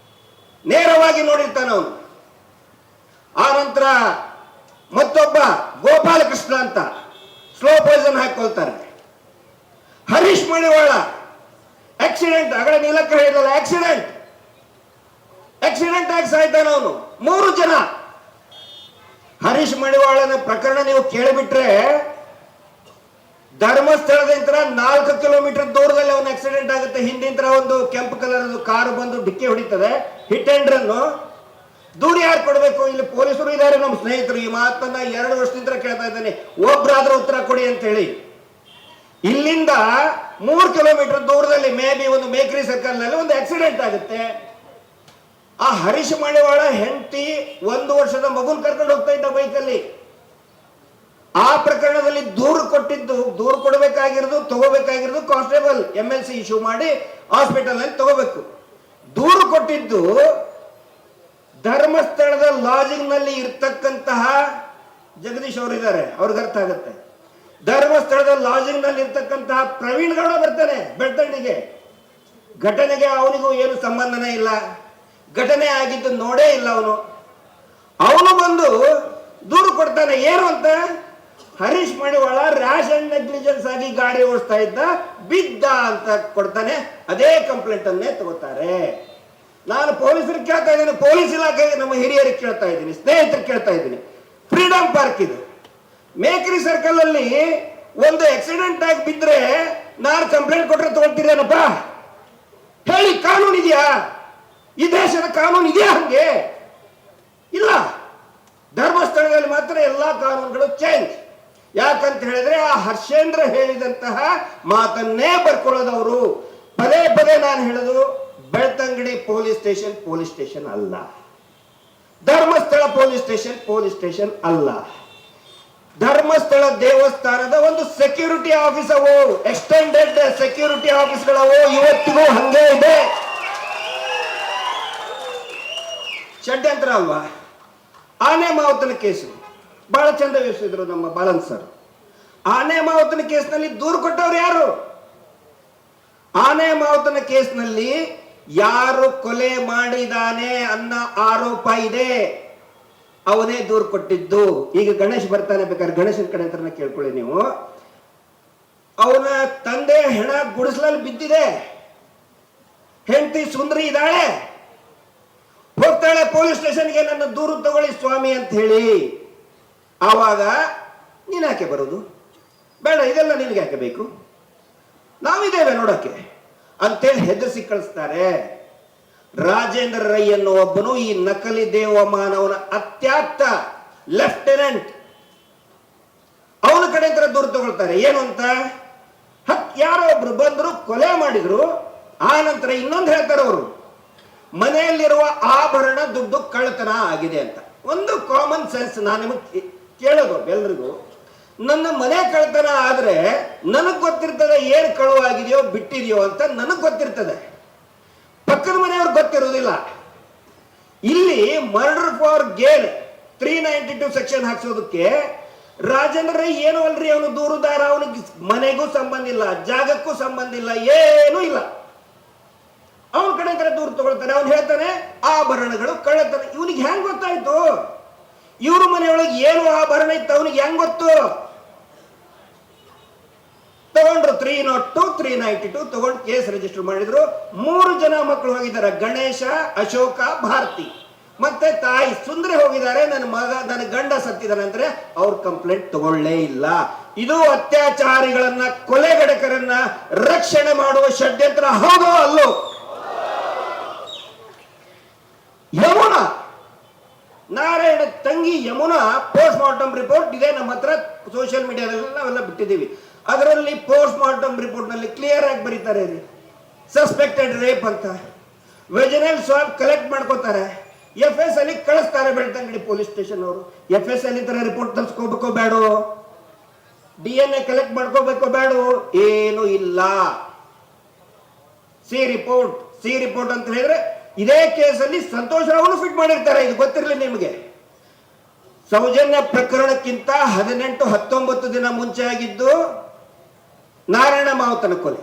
ನೇರವಾಗಿ ನೋಡಿರ್ತಾನೆ ಅವನು. ಆ ನಂತರ ಮತ್ತೊಬ್ಬ ಗೋಪಾಲಕೃಷ್ಣ ಅಂತ ಸ್ಲೋ ಪಾಯ್ಸನ್ ಹಾಕೊಳ್ತಾರೆ. ಹರೀಶ್ ಮಣಿವಾಳ ಆಕ್ಸಿಡೆಂಟ್, ಆಗಲೇ ನೀಲಕ್ಕ ಹೇಳಿದಲ್ಲ, ಆಕ್ಸಿಡೆಂಟ್ ಆಗಿ ಸಾಯ್ತಾನೆ ಅವನು. 3 ಜನ. ಹರೀಶ್ ಮಣಿವಾಳನ ಪ್ರಕರಣ ನೀವು ಕೇಳಿಬಿಟ್ರೆ ಧರ್ಮಸ್ಥಳದಿಂದ 4 ಕಿಲೋಮೀಟರ್ ದೂರದಲ್ಲಿ ಅವನ ಆಕ್ಸಿಡೆಂಟ್ ಆಗುತ್ತೆ. ಹಿಂದಿಂದ ಒಂದು ಕೆಂಪು ಕಲರ್ ಕಾರು ಬಂದು ಡಿಕ್ಕಿ ಹೊಡಿತದೆ, ಹಿಟ್ ಅಂಡ್ ರನ್. ದೂರ ಯಾರು ಕೊಡಬೇಕು? ಇಲ್ಲಿ ಪೊಲೀಸರು ಇದ್ದಾರೆ, ನಮ್ಮ ಸ್ನೇಹಿತರು. ಈ ಮಾತನ್ನ 2 ವರ್ಷದಿಂದ ಕೇಳ್ತಾ ಇದ್ದೇನೆ, ಒಬ್ರಾದ್ರೂ ಉತ್ತರ ಕೊಡಿ ಅಂತ ಹೇಳಿ. ಇಲ್ಲಿಂದ 3 ಕಿಲೋಮೀಟರ್ ದೂರದಲ್ಲಿ ಮೇ ಬಿ ಒಂದು ಮೇಕ್ರಿ ಸರ್ಕಲ್ ನಲ್ಲಿ ಒಂದು ಆಕ್ಸಿಡೆಂಟ್ ಆಗುತ್ತೆ. ಆ ಹರೀಶ್ ಮಣಿವಾಳ ಹೆಂಡತಿ 1 ವರ್ಷದ ಮಗುನ್ ಕರ್ಕೊಂಡು ಹೋಗ್ತಾ ಇದ್ದ ಬೈಕಲ್ಲಿ. ಆ ಪ್ರಕರಣದಲ್ಲಿ ದೂರು ಕೊಡಬೇಕಾಗಿರೋದು ತಗೋಬೇಕಾಗಿರೋದು ಕಾನ್ಸ್ಟೇಬಲ್ MLC ಇಶ್ಯೂ ಮಾಡಿ ಹಾಸ್ಪಿಟಲ್ ನಲ್ಲಿ ತಗೋಬೇಕು. ದೂರು ಕೊಟ್ಟಿದ್ದು ಧರ್ಮಸ್ಥಳದ ಲಾಜಿಂಗ್ ನಲ್ಲಿ ಇರ್ತಕ್ಕಂತಹ ಜಗದೀಶ್ ಅವರು ಇದ್ದಾರೆ, ಅವ್ರಿಗೆ ಅರ್ಥ ಆಗುತ್ತೆ. ಧರ್ಮಸ್ಥಳದ ಲಾಜಿಂಗ್ ನಲ್ಲಿ ಇರ್ತಕ್ಕಂತಹ ಪ್ರವೀಣ್ ಗೌಡ ಬರ್ತಾನೆ ಬೆಳ್ತಂಡಿಗೆ. ಘಟನೆಗೆ ಅವನಿಗೂ ಏನು ಸಂಬಂಧನೇ ಇಲ್ಲ, ಘಟನೆ ಆಗಿದ್ದು ನೋಡೇ ಇಲ್ಲ ಅವನು ಬಂದು ದೂರು ಕೊಡ್ತಾನೆ. ಏನು ಅಂತ? ಹರೀಶ್ ಮಣಿವಾಳ ರ್ಯಾಶ್ ಅಂಡ್ ನೆಗ್ಲಿಜೆನ್ಸ್ ಆಗಿ ಗಾಡಿ ಓಡಿಸ್ತಾ ಇದ್ದ, ಬಿದ್ದ ಅಂತ ಕೊಡ್ತಾನೆ. ಅದೇ ಕಂಪ್ಲೇಂಟ್ ಅನ್ನೇ ತಗೋತಾರೆ. ನಾನು ಪೊಲೀಸರಿಗೆ ಕೇಳ್ತಾ ಇದ್ದೀನಿ, ಪೊಲೀಸ್ ಇಲಾಖೆಗೆ ನಮ್ಮ ಹಿರಿಯರಿಗೆ ಕೇಳ್ತಾ ಇದ್ದೀನಿ, ಸ್ನೇಹಿತರಿಗೆ ಕೇಳ್ತಾ ಇದ್ದೀನಿ. ಫ್ರೀಡಂ ಪಾರ್ಕ್ ಇದು ಮೇಕ್ರಿ ಸರ್ಕಲ್ ಅಲ್ಲಿ ಒಂದು ಆಕ್ಸಿಡೆಂಟ್ ಆಗಿ ಬಿದ್ರೆ ನಾನು ಕಂಪ್ಲೇಂಟ್ ಕೊಟ್ರೆ ತಗೊಳ್ತೀರೇನಪ್ಪ? ಹೇಳಿ, ಕಾನೂನು ಇದೆಯಾ? ಈ ದೇಶದ ಕಾನೂನು ಇದೆಯಾ? ಹಂಗೆ ಇಲ್ಲ. ಧರ್ಮಸ್ಥಳದಲ್ಲಿ ಮಾತ್ರ ಎಲ್ಲಾ ಕಾನೂನುಗಳು ಚೇಂಜ್. ಯಾಕಂತ ಹೇಳಿದ್ರೆ ಆ ಹರ್ಷೇಂದ್ರ ಹೇಳಿದಂತಹ ಮಾತನ್ನೇ ಬರ್ಕೊಳ್ಳೋದವರು. ಪದೇ ಪದೇ ನಾನು ಹೇಳೋದು, ಬೆಳ್ತಂಗಡಿ ಪೊಲೀಸ್ ಸ್ಟೇಷನ್ ಅಲ್ಲ, ಧರ್ಮಸ್ಥಳ ಪೊಲೀಸ್ ಸ್ಟೇಷನ್ ಅಲ್ಲ. ಧರ್ಮಸ್ಥಳ ದೇವಸ್ಥಾನದ ಒಂದು ಸೆಕ್ಯೂರಿಟಿ ಆಫೀಸ್ ಅವು, ಎಕ್ಸ್ಟೆಂಡೆಡ್ ಸೆಕ್ಯೂರಿಟಿ ಆಫೀಸ್ಗಳವು, ಇವತ್ತಿಗೂ ಹಂಗೆ ಇದೆ. ಷಡ್ಯಂತ್ರ ಅಲ್ವಾ? ಆನೆ ಮಾವತನ ಕೇಸು ಬಹಳ ಚಂದ ವಿವರಿಸಿದ್ರು ನಮ್ಮ ಬಾಲನ್ ಸರ್. ಆನೆ ಮಾವತನ ಕೇಸ್ನಲ್ಲಿ ದೂರು ಕೊಟ್ಟವ್ರು ಯಾರು? ಆನೆ ಮಾವತನ ಕೇಸ್ನಲ್ಲಿ ಯಾರು ಕೊಲೆ ಮಾಡಿದಾನೆ ಅನ್ನೋ ಆರೋಪ ಇದೆ, ಅವನೇ ದೂರು ಕೊಟ್ಟಿದ್ದು. ಈಗ ಗಣೇಶ್ ಬರ್ತಾನೆ, ಬೇಕಾದ್ರೆ ಗಣೇಶನ ಕಡೆ ಅಂತ ಕೇಳ್ಕೊಳ್ಳಿ ನೀವು. ಅವನ ತಂದೆ ಹೆಣ ಗುಡಿಸಲಲ್ಲಿ ಬಿದ್ದಿದೆ, ಹೆಂಡತಿ ಸುಂದರಿ ಇದ್ದಾಳೆ, ಹೋಗ್ತಾಳೆ ಪೊಲೀಸ್ ಸ್ಟೇಷನ್ಗೆ, ನನ್ನ ದೂರು ತಗೊಳ್ಳಿ ಸ್ವಾಮಿ ಅಂತ ಹೇಳಿ. ಆವಾಗ ನೀನ್ ಯಾಕೆ ಬರೋದು? ಬೇಡ, ಇದೆಲ್ಲ ನಿನಗೆ ಯಾಕೆ ಬೇಕು, ನಾವಿದ್ದೇವೆ ನೋಡಕ್ಕೆ ಅಂತೇಳಿ ಹೆದರಿಸಿ ಕಳಿಸ್ತಾರೆ. ರಾಜೇಂದ್ರ ರೈ ಅನ್ನೋ ಒಬ್ಬನು ಈ ನಕಲಿ ದೇವಮಾನವನ ಅತ್ಯಾಪ್ತ ಲೆಫ್ಟಿನೆಂಟ್, ಅವನ ಕಡೆ ದೂರು ತಗೊಳ್ತಾರೆ. ಏನು ಅಂತ? ಯಾರೋ ಒಬ್ರು ಬಂದ್ರು, ಕೊಲೆ ಮಾಡಿದ್ರು. ಆ ನಂತರ ಇನ್ನೊಂದು ಹೇಳ್ತಾರೆ ಅವರು, ಮನೆಯಲ್ಲಿರುವ ಆಭರಣ ದುಡ್ಡು ಕಳ್ಳತನ ಆಗಿದೆ ಅಂತ. ಒಂದು ಕಾಮನ್ ಸೆನ್ಸ್ ನಾನು ನಿಮಗೆ ಕೇಳೋದು ಎಲ್ರಿಗೂ, ನನ್ನ ಮನೆ ಕಳ್ಳತನ ಆದ್ರೆ ನನಗ್ ಗೊತ್ತಿರ್ತದೆ ಏನು ಕಳುವಾಗಿದೆಯೋ ಬಿಟ್ಟಿದೆಯೋ ಅಂತ, ನನಗ್ ಗೊತ್ತಿರ್ತದೆ, ಪಕ್ಕದ ಮನೆಯವ್ರಿಗೆ ಗೊತ್ತಿರೋದಿಲ್ಲ. ಇಲ್ಲಿ ಮರ್ಡರ್ ಫಾರ್ ಗೇನ್ 392 ಸೆಕ್ಷನ್ ಹಾಕ್ಸೋದಕ್ಕೆ ರಾಜೇಂದ್ರ ರೈ ಏನು ಅಲ್ರಿ, ಅವನು ದೂರುದಾರ, ಅವನಿಗೆ ಮನೆಗೂ ಸಂಬಂಧ ಇಲ್ಲ, ಜಾಗಕ್ಕೂ ಸಂಬಂಧ ಇಲ್ಲ, ಏನೂ ಇಲ್ಲ. ಅವನ ಕಡೆ ದೂರು ತಗೊಳ್ತಾನೆ. ಅವನು ಹೇಳ್ತಾನೆ ಆಭರಣಗಳು ಕಳ್ಳತನ. ಇವನಿಗೆ ಹೆಂಗ್ ಗೊತ್ತಾಯ್ತು? ಇವ್ರ ಮನೆಯೊಳಗೆ ಏನು ಆಭರಣ ಇತ್ತು ಅವನಿಗೆ ಹೆಂಗ್ ಗೊತ್ತು? ತಗೊಂಡ್ರು 302 392 ತಗೊಂಡು ಕೇಸ್ ರಿಜಿಸ್ಟರ್ ಮಾಡಿದ್ರು. 3 ಜನ ಮಕ್ಕಳು ಹೋಗಿದ್ದಾರೆ, ಗಣೇಶ, ಅಶೋಕ, ಭಾರತಿ, ಮತ್ತೆ ತಾಯಿ ಸುಂದರಿ ಹೋಗಿದ್ದಾರೆ. ನನ್ನ ಗಂಡ ಸತ್ತಿದ್ದಾನೆ ಅಂದ್ರೆ ಅವ್ರ ಕಂಪ್ಲೇಂಟ್ ತಗೊಳ್ಳೇ ಇಲ್ಲ. ಇದು ಅತ್ಯಾಚಾರಿಗಳನ್ನ, ಕೊಲೆಗಡಕರನ್ನ ರಕ್ಷಣೆ ಮಾಡುವ ಷಡ್ಯಂತ್ರ ಹೌದೋ ಅಲ್ಲೋ? ಯಮುನಾ, ನಾರಾಯಣ ತಂಗಿ ಯಮುನಾ ಪೋಸ್ಟ್ ಮಾರ್ಟಮ್ ರಿಪೋರ್ಟ್ ಇದೆ ನಮ್ಮ ಹತ್ರ, ಸೋಷಿಯಲ್ ಮೀಡಿಯಾದಲ್ಲಿ ನಾವೆಲ್ಲ ಬಿಟ್ಟಿದ್ದೀವಿ. ಅದರಲ್ಲಿ ಪೋಸ್ಟ್ ಮಾರ್ಟಮ್ ರಿಪೋರ್ಟ್ ನಲ್ಲಿ ಕ್ಲಿಯರ್ ಆಗಿ ಬರೀತಾರೆ, ಸಸ್ಪೆಕ್ಟೆಡ್ ರೇಪ್ ಅಂತ. ವೆಜನಲ್ ಸ್ವಾಬ್ ಕಲೆಕ್ಟ್ ಮಾಡ್ಕೋತಾರೆ, FS ಅಲ್ಲಿ ಕಳಿಸ್ತಾರೆ ಬೆಳ್ತಂಗಡಿ ಪೊಲೀಸ್ ಸ್ಟೇಷನ್ ಅವರು. FS ಅಲ್ಲಿ ತರ ರಿಪೋರ್ಟ್ ತರಿಸ್ಕೋಬೇಕೋ ಬೇಡೋ, DNA ಕಲೆಕ್ಟ್ ಮಾಡ್ಕೋಬೇಕೋ ಬೇಡೋ, ಏನು ಇಲ್ಲ. ಸಿ ರಿಪೋರ್ಟ್ ಅಂತ ಹೇಳಿದ್ರೆ ಇದೇ ಕೇಸಲ್ಲಿ ಸಂತೋಷ್ ರಾವ್ನು ಫಿಟ್ ಮಾಡಿರ್ತಾರೆ. ಇದು ಗೊತ್ತಿರಲಿ ನಿಮಗೆ. ಸೌಜನ್ಯ ಪ್ರಕರಣಕ್ಕಿಂತ 18-19 ದಿನ ಮುಂಚೆ ಆಗಿದ್ದು ನಾರಾಯಣ ಮಾವತನ ಕೊಲೆ.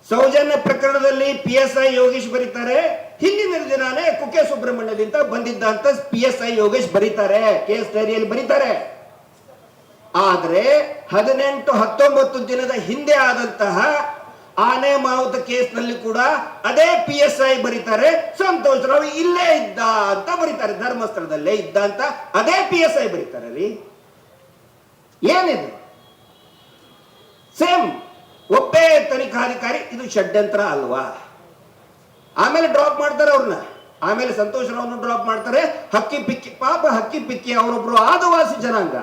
ಸೌಜನ್ಯ ಪ್ರಕರಣದಲ್ಲಿ PSI ಯೋಗೇಶ್ ಬರೀತಾರೆ, ಹಿಂದಿನ ದಿನಾನೇ ಕುಕ್ಕೆ ಸುಬ್ರಹ್ಮಣ್ಯದಿಂದ ಬಂದಿದ್ದ ಅಂತ PSI ಯೋಗೇಶ್ ಬರೀತಾರೆ, ಕೇಸ್ ಡೈರಿಯಲ್ಲಿ ಬರೀತಾರೆ. ಆದ್ರೆ 18-19 ದಿನದ ಹಿಂದೆ ಆದಂತಹ ಆನೆ ಮಾವುತ ಕೇಸ್ನಲ್ಲಿ ಕೂಡ ಅದೇ PSI ಬರೀತಾರೆ, ಸಂತೋಷ್ ರಾವ್ ಇಲ್ಲೇ ಇದ್ದ ಅಂತ ಬರೀತಾರೆ, ಧರ್ಮಸ್ಥಳದಲ್ಲೇ ಇದ್ದ ಅಂತ ಅದೇ PSI ಬರೀತಾರೆ. ರೀ ಏನಿದು? ಸೇಮ್ ಒಬ್ಬೇ ತನಿಖಾಧಿಕಾರಿ. ಇದು ಷಡ್ಯಂತ್ರ ಅಲ್ವಾ? ಆಮೇಲೆ ಡ್ರಾಪ್ ಮಾಡ್ತಾರೆ ಅವ್ರನ್ನ, ಆಮೇಲೆ ಸಂತೋಷ್ ರಾವ್ನ ಡ್ರಾಪ್ ಮಾಡ್ತಾರೆ. ಹಕ್ಕಿ ಪಿಕ್ಕಿ, ಪಾಪ ಹಕ್ಕಿ ಪಿಕ್ಕಿ ಅವರೊಬ್ರು ಆದಿವಾಸಿ ಜನಾಂಗ,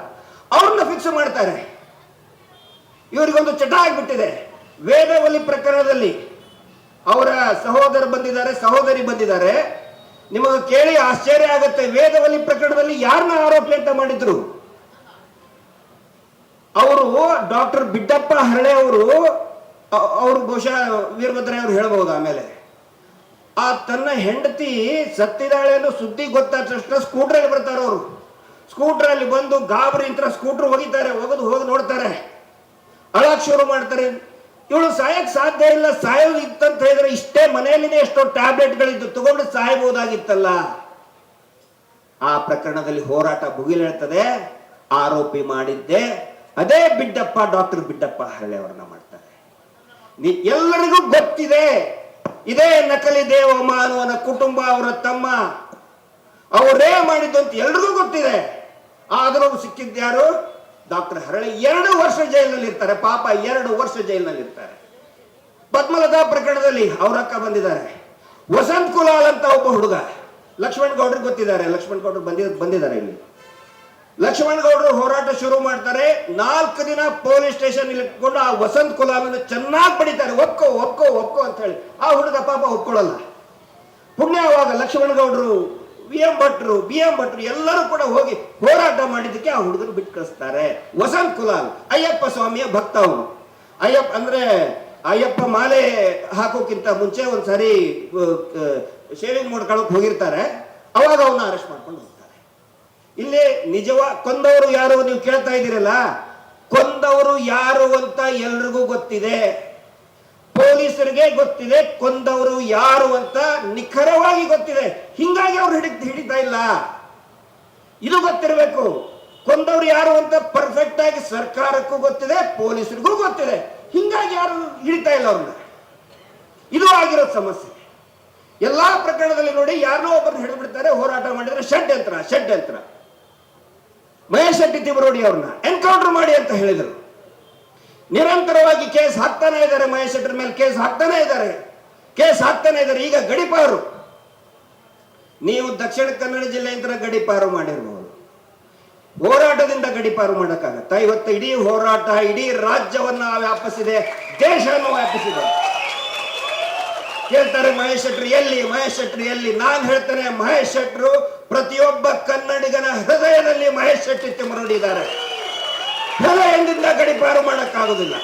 ಅವ್ರನ್ನ ಫಿಕ್ಸ್ ಮಾಡ್ತಾರೆ. ಇವರಿಗೊಂದು ಚಟ ಆಗ್ಬಿಟ್ಟಿದೆ. ವೇದವಲ್ಲಿ ಪ್ರಕರಣದಲ್ಲಿ ಅವರ ಸಹೋದರಿ ಬಂದಿದ್ದಾರೆ. ನಿಮಗೆ ಕೇಳಿ ಆಶ್ಚರ್ಯ ಆಗುತ್ತೆ, ವೇದವಲ್ಲಿ ಪ್ರಕರಣದಲ್ಲಿ ಯಾರನ್ನ ಆರೋಪಿ ಅಂತ ಮಾಡಿದ್ರು? ಅವರು ಡಾಕ್ಟರ್ ಬಿಡ್ಡಪ್ಪ ಹರಳೆ ಅವರು ಬಹುಶಃ ವೀರಭದ್ರ ಅವರು ಹೇಳಬಹುದು. ಆಮೇಲೆ ಆ ತನ್ನ ಹೆಂಡತಿ ಸತ್ತಿದಾಳೆ ಅನ್ನೋ ಸುದ್ದಿ ಗೊತ್ತಾದ ತಕ್ಷಣ ಸ್ಕೂಟ್ರಲ್ಲಿ ಬರ್ತಾರೆ. ಅವರು ಸ್ಕೂಟ್ರಲ್ಲಿ ಬಂದು ಗಾಬರಿ ಅಂತ ಸ್ಕೂಟರ್ ಹೋಗಿದ್ದಾರೆ, ಹೋಗಿ ನೋಡ್ತಾರೆ, ಅಳಕ್ ಶುರು ಮಾಡ್ತಾರೆ. ಇವಳು ಸಾಯಕ್ ಸಾಧ್ಯ ಇಲ್ಲ, ಸಾಯೋದು ಇತ್ತಂತ ಹೇಳಿದ್ರೆ ಇಷ್ಟೇ ಮನೆಯಲ್ಲಿನೇ ಎಷ್ಟೋ ಟ್ಯಾಬ್ಲೆಟ್ಗಳಿದ್ದು ತಗೊಂಡು ಸಾಯಬಹುದಾಗಿತ್ತಲ್ಲ. ಆ ಪ್ರಕರಣದಲ್ಲಿ ಹೋರಾಟ ಭುಗಿಲೇಳ್ತದೆ. ಆರೋಪಿ ಮಾಡಿದ್ದೆ ಅದೇ ಬಿಡ್ಡಪ್ಪ, ಡಾಕ್ಟರ್ ಬಿಡ್ಡಪ್ಪ ಹರಳೆ ಅವರನ್ನ ಮಾಡ್ತಾರೆ. ಎಲ್ಲರಿಗೂ ಗೊತ್ತಿದೆ, ಇದೇ ನಕಲಿ ದೇವಮಾನವನ ಕುಟುಂಬ, ಅವರ ತಮ್ಮ ಅವರೇ ಮಾಡಿದ್ದು ಅಂತ ಎಲ್ರಿಗೂ ಗೊತ್ತಿದೆ. ಆದರೂ ಸಿಕ್ಕಿದ್ಯಾರು? ಡಾಕ್ಟರ್ ಹರಳೆ 2 ವರ್ಷ ಜೈಲಿನಲ್ಲಿ ಇರ್ತಾರೆ. ಪಾಪ 2 ವರ್ಷ ಜೈಲಿನಲ್ಲಿ ಇರ್ತಾರೆ. ಪದ್ಮಲತಾ ಪ್ರಕರಣದಲ್ಲಿ ಅವ್ರ ಅಕ್ಕ ಬಂದಿದ್ದಾರೆ. ವಸಂತ್ ಕುಲಾಲ್ ಅಂತ ಒಬ್ಬ ಹುಡುಗ, ಲಕ್ಷ್ಮಣ್ ಗೌಡ್ರಿಗೆ ಗೊತ್ತಿದ್ದಾರೆ, ಲಕ್ಷ್ಮಣ್ ಗೌಡ್ರು ಬಂದಿದ್ದಾರೆ ಇಲ್ಲಿ. ಲಕ್ಷ್ಮಣ್ ಗೌಡರು ಹೋರಾಟ ಶುರು ಮಾಡ್ತಾರೆ. 4 ದಿನ ಪೊಲೀಸ್ ಸ್ಟೇಷನ್ ಇಟ್ಕೊಂಡು ಆ ವಸಂತ್ ಕುಲಾಲನ್ನು ಚೆನ್ನಾಗಿ ಬಡಿತಾರೆ. ಒಪ್ಕೋ ಒಪ್ಕೋ ಒಪ್ಕೋ ಅಂತ ಹೇಳಿ. ಆ ಹುಡುಗ ಪಾಪ ಒಪ್ಕೊಳ್ಳಲ್ಲ. ಪುಣ್ಯ ಅವಾಗ ಲಕ್ಷ್ಮಣ್ ಗೌಡರು, ಬಿ ಎಂ ಭಟ್ರು ಎಲ್ಲರೂ ಕೂಡ ಹೋಗಿ ಹೋರಾಟ ಮಾಡಿದ್ದಕ್ಕೆ ಆ ಹುಡುಗರು ಬಿಟ್ಟು ಕಳಿಸ್ತಾರೆ. ವಸಂತ್ ಕುಲಾಲ್ ಅಯ್ಯಪ್ಪ ಸ್ವಾಮಿಯ ಭಕ್ತ ಅವನು. ಅಯ್ಯಪ್ಪ ಮಾಲೆ ಹಾಕೋಕ್ಕಿಂತ ಮುಂಚೆ ಒಂದ್ಸರಿ ಶೇವಿಂಗ್ ಮಾಡ್ಕೊಳ್ಳೋಕೆ ಹೋಗಿರ್ತಾರೆ. ಅವಾಗ ಅವನ್ನ ಅರೆಸ್ಟ್ ಮಾಡ್ಕೊಂಡು ಹೋಗ್ತಾರೆ. ಇಲ್ಲಿ ಕೊಂದವರು ಯಾರು ನೀವು ಕೇಳ್ತಾ ಇದ್ದೀರಲ್ಲ, ಕೊಂದವರು ಯಾರು ಅಂತ ಎಲ್ರಿಗೂ ಗೊತ್ತಿದೆ. ಪೊಲೀಸರಿಗೆ ಗೊತ್ತಿದೆ ಕೊಂದವರು ಯಾರು ಅಂತ ನಿಖರವಾಗಿ ಗೊತ್ತಿದೆ. ಹಿಂಗಾಗಿ ಅವ್ರು ಹಿಡಿತಾ ಇಲ್ಲ. ಇದು ಗೊತ್ತಿರಬೇಕು. ಕೊಂದವರು ಯಾರು ಅಂತ ಪರ್ಫೆಕ್ಟ್ ಆಗಿ ಸರ್ಕಾರಕ್ಕೂ ಗೊತ್ತಿದೆ, ಪೊಲೀಸರಿಗೂ ಗೊತ್ತಿದೆ. ಹಿಂಗಾಗಿ ಯಾರು ಹಿಡಿತಾ ಇಲ್ಲ ಅವ್ರನ್ನ. ಇದು ಆಗಿರೋ ಸಮಸ್ಯೆ. ಎಲ್ಲಾ ಪ್ರಕರಣದಲ್ಲಿ ನೋಡಿ, ಯಾರನ್ನೋ ಒಬ್ಬರನ್ನ ಹಿಡಿದ್ಬಿಡ್ತಾರೆ. ಹೋರಾಟ ಮಾಡಿದ್ರೆ ಷಡ್ಯಂತ್ರ. ಮಹೇಶ್ ಶೆಟ್ಟಿ ತಿಮರೋಡಿ ಅವ್ರನ್ನ ಎನ್ಕೌಂಟರ್ ಮಾಡಿ ಅಂತ ಹೇಳಿದರು. ನಿರಂತರವಾಗಿ ಕೇಸ್ ಹಾಕ್ತಾನೆ ಇದ್ದಾರೆ. ಮಹೇಶ್ ಶೆಟ್ಟರ್ ಮೇಲೆ ಕೇಸ್ ಹಾಕ್ತಾನೆ ಇದ್ದಾರೆ. ಈಗ ಗಡಿಪಾರು, ನೀವು ದಕ್ಷಿಣ ಕನ್ನಡ ಜಿಲ್ಲೆಯಿಂದ ಗಡಿಪಾರು ಮಾಡಿರಬಹುದು. ಹೋರಾಟದಿಂದ ಗಡಿಪಾರು ಮಾಡಕ್ಕಾಗತ್ತಾ? ಇವತ್ತು ಇಡೀ ಹೋರಾಟ ಇಡೀ ರಾಜ್ಯವನ್ನ ವ್ಯಾಪಿಸಿದೆ, ದೇಶವನ್ನು ವ್ಯಾಪಿಸಿದೆ. ಕೇಳ್ತಾರೆ ಮಹೇಶ್ ಶೆಟ್ಟಿ ಎಲ್ಲಿ? ನಾನು ಹೇಳ್ತೇನೆ, ಮಹೇಶ್ ಶೆಟ್ರು ಪ್ರತಿಯೊಬ್ಬ ಕನ್ನಡಿಗನ ಹೃದಯದಲ್ಲಿ ಮಹೇಶ್ ಶೆಟ್ಟಿ ತಿಮರೋಡಿ ಇದ್ದಾರೆ. ಹೃದಯದಿಂದ ಗಡಿಪಾರು ಮಾಡಕ್ಕಾಗುದಿಲ್ಲ.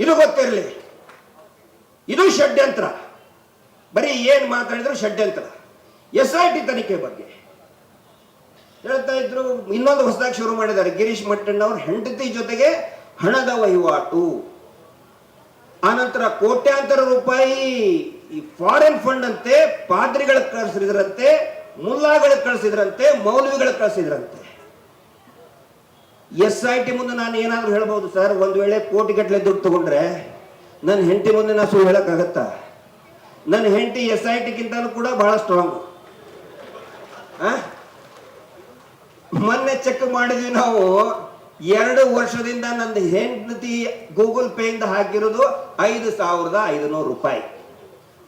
ಇದು ಗೊತ್ತಿರಲಿ. ಇದು ಷಡ್ಯಂತ್ರ. ಬರೀ ಏನ್ ಮಾತಾಡಿದ್ರು ಷಡ್ಯಂತ್ರ. SIT ತನಿಖೆ ಬಗ್ಗೆ ಹೇಳ್ತಾ ಇದ್ರು. ಇನ್ನೊಂದು ಹೊಸದಾಗಿ ಶುರು ಮಾಡಿದ್ದಾರೆ. ಗಿರೀಶ್ ಮಟ್ಟಣ್ಣವ್ರ ಹೆಂಡತಿ ಜೊತೆಗೆ ಹಣದ ವಹಿವಾಟು, ಆನಂತರ ಕೋಟ್ಯಾಂತರ ರೂಪಾಯಿ ಈ ಫಾರಿನ್ ಫಂಡ್ ಅಂತೆ ಪಾದ್ರಿಗಳಿಗೆ ಕಳಿಸಿದ್ರಂತೆ, ಮುಲ್ಲಾಗಳಿಗೆ ಕಳಿಸಿದ್ರಂತೆ, ಮೌಲ್ವಿಗಳಿಗೆ ಕಳಿಸಿದ್ರಂತೆ. SIT ಮುಂದೆ ನಾನು ಏನಾದ್ರೂ ಹೇಳ್ಬಹುದು ಸರ್? ಒಂದ್ ವೇಳೆ ಕೋಟಿಗಟ್ಟಲೆ ದುಡ್ಡು ತಗೊಂಡ್ರೆ ನನ್ನ ಹೆಂಡತಿ ಮುಂದೆ ನಾ ಸುಳ್ಳು ಹೇಳಕ್ಕಾಗತ್ತಾ? ನನ್ನ ಹೆಂಡತಿ SIT ಗಿಂತಲೂ ಕೂಡ ಬಹಳ ಸ್ಟ್ರಾಂಗ್. ಮೊನ್ನೆ ಚೆಕ್ ಮಾಡಿದ್ವಿ ನಾವು. 2 ವರ್ಷದಿಂದ ನನ್ನ ಹೆಂಡತಿ ಗೂಗಲ್ ಪೇ ಇಂದ ಹಾಕಿರೋದು 5,500 ರೂಪಾಯಿ.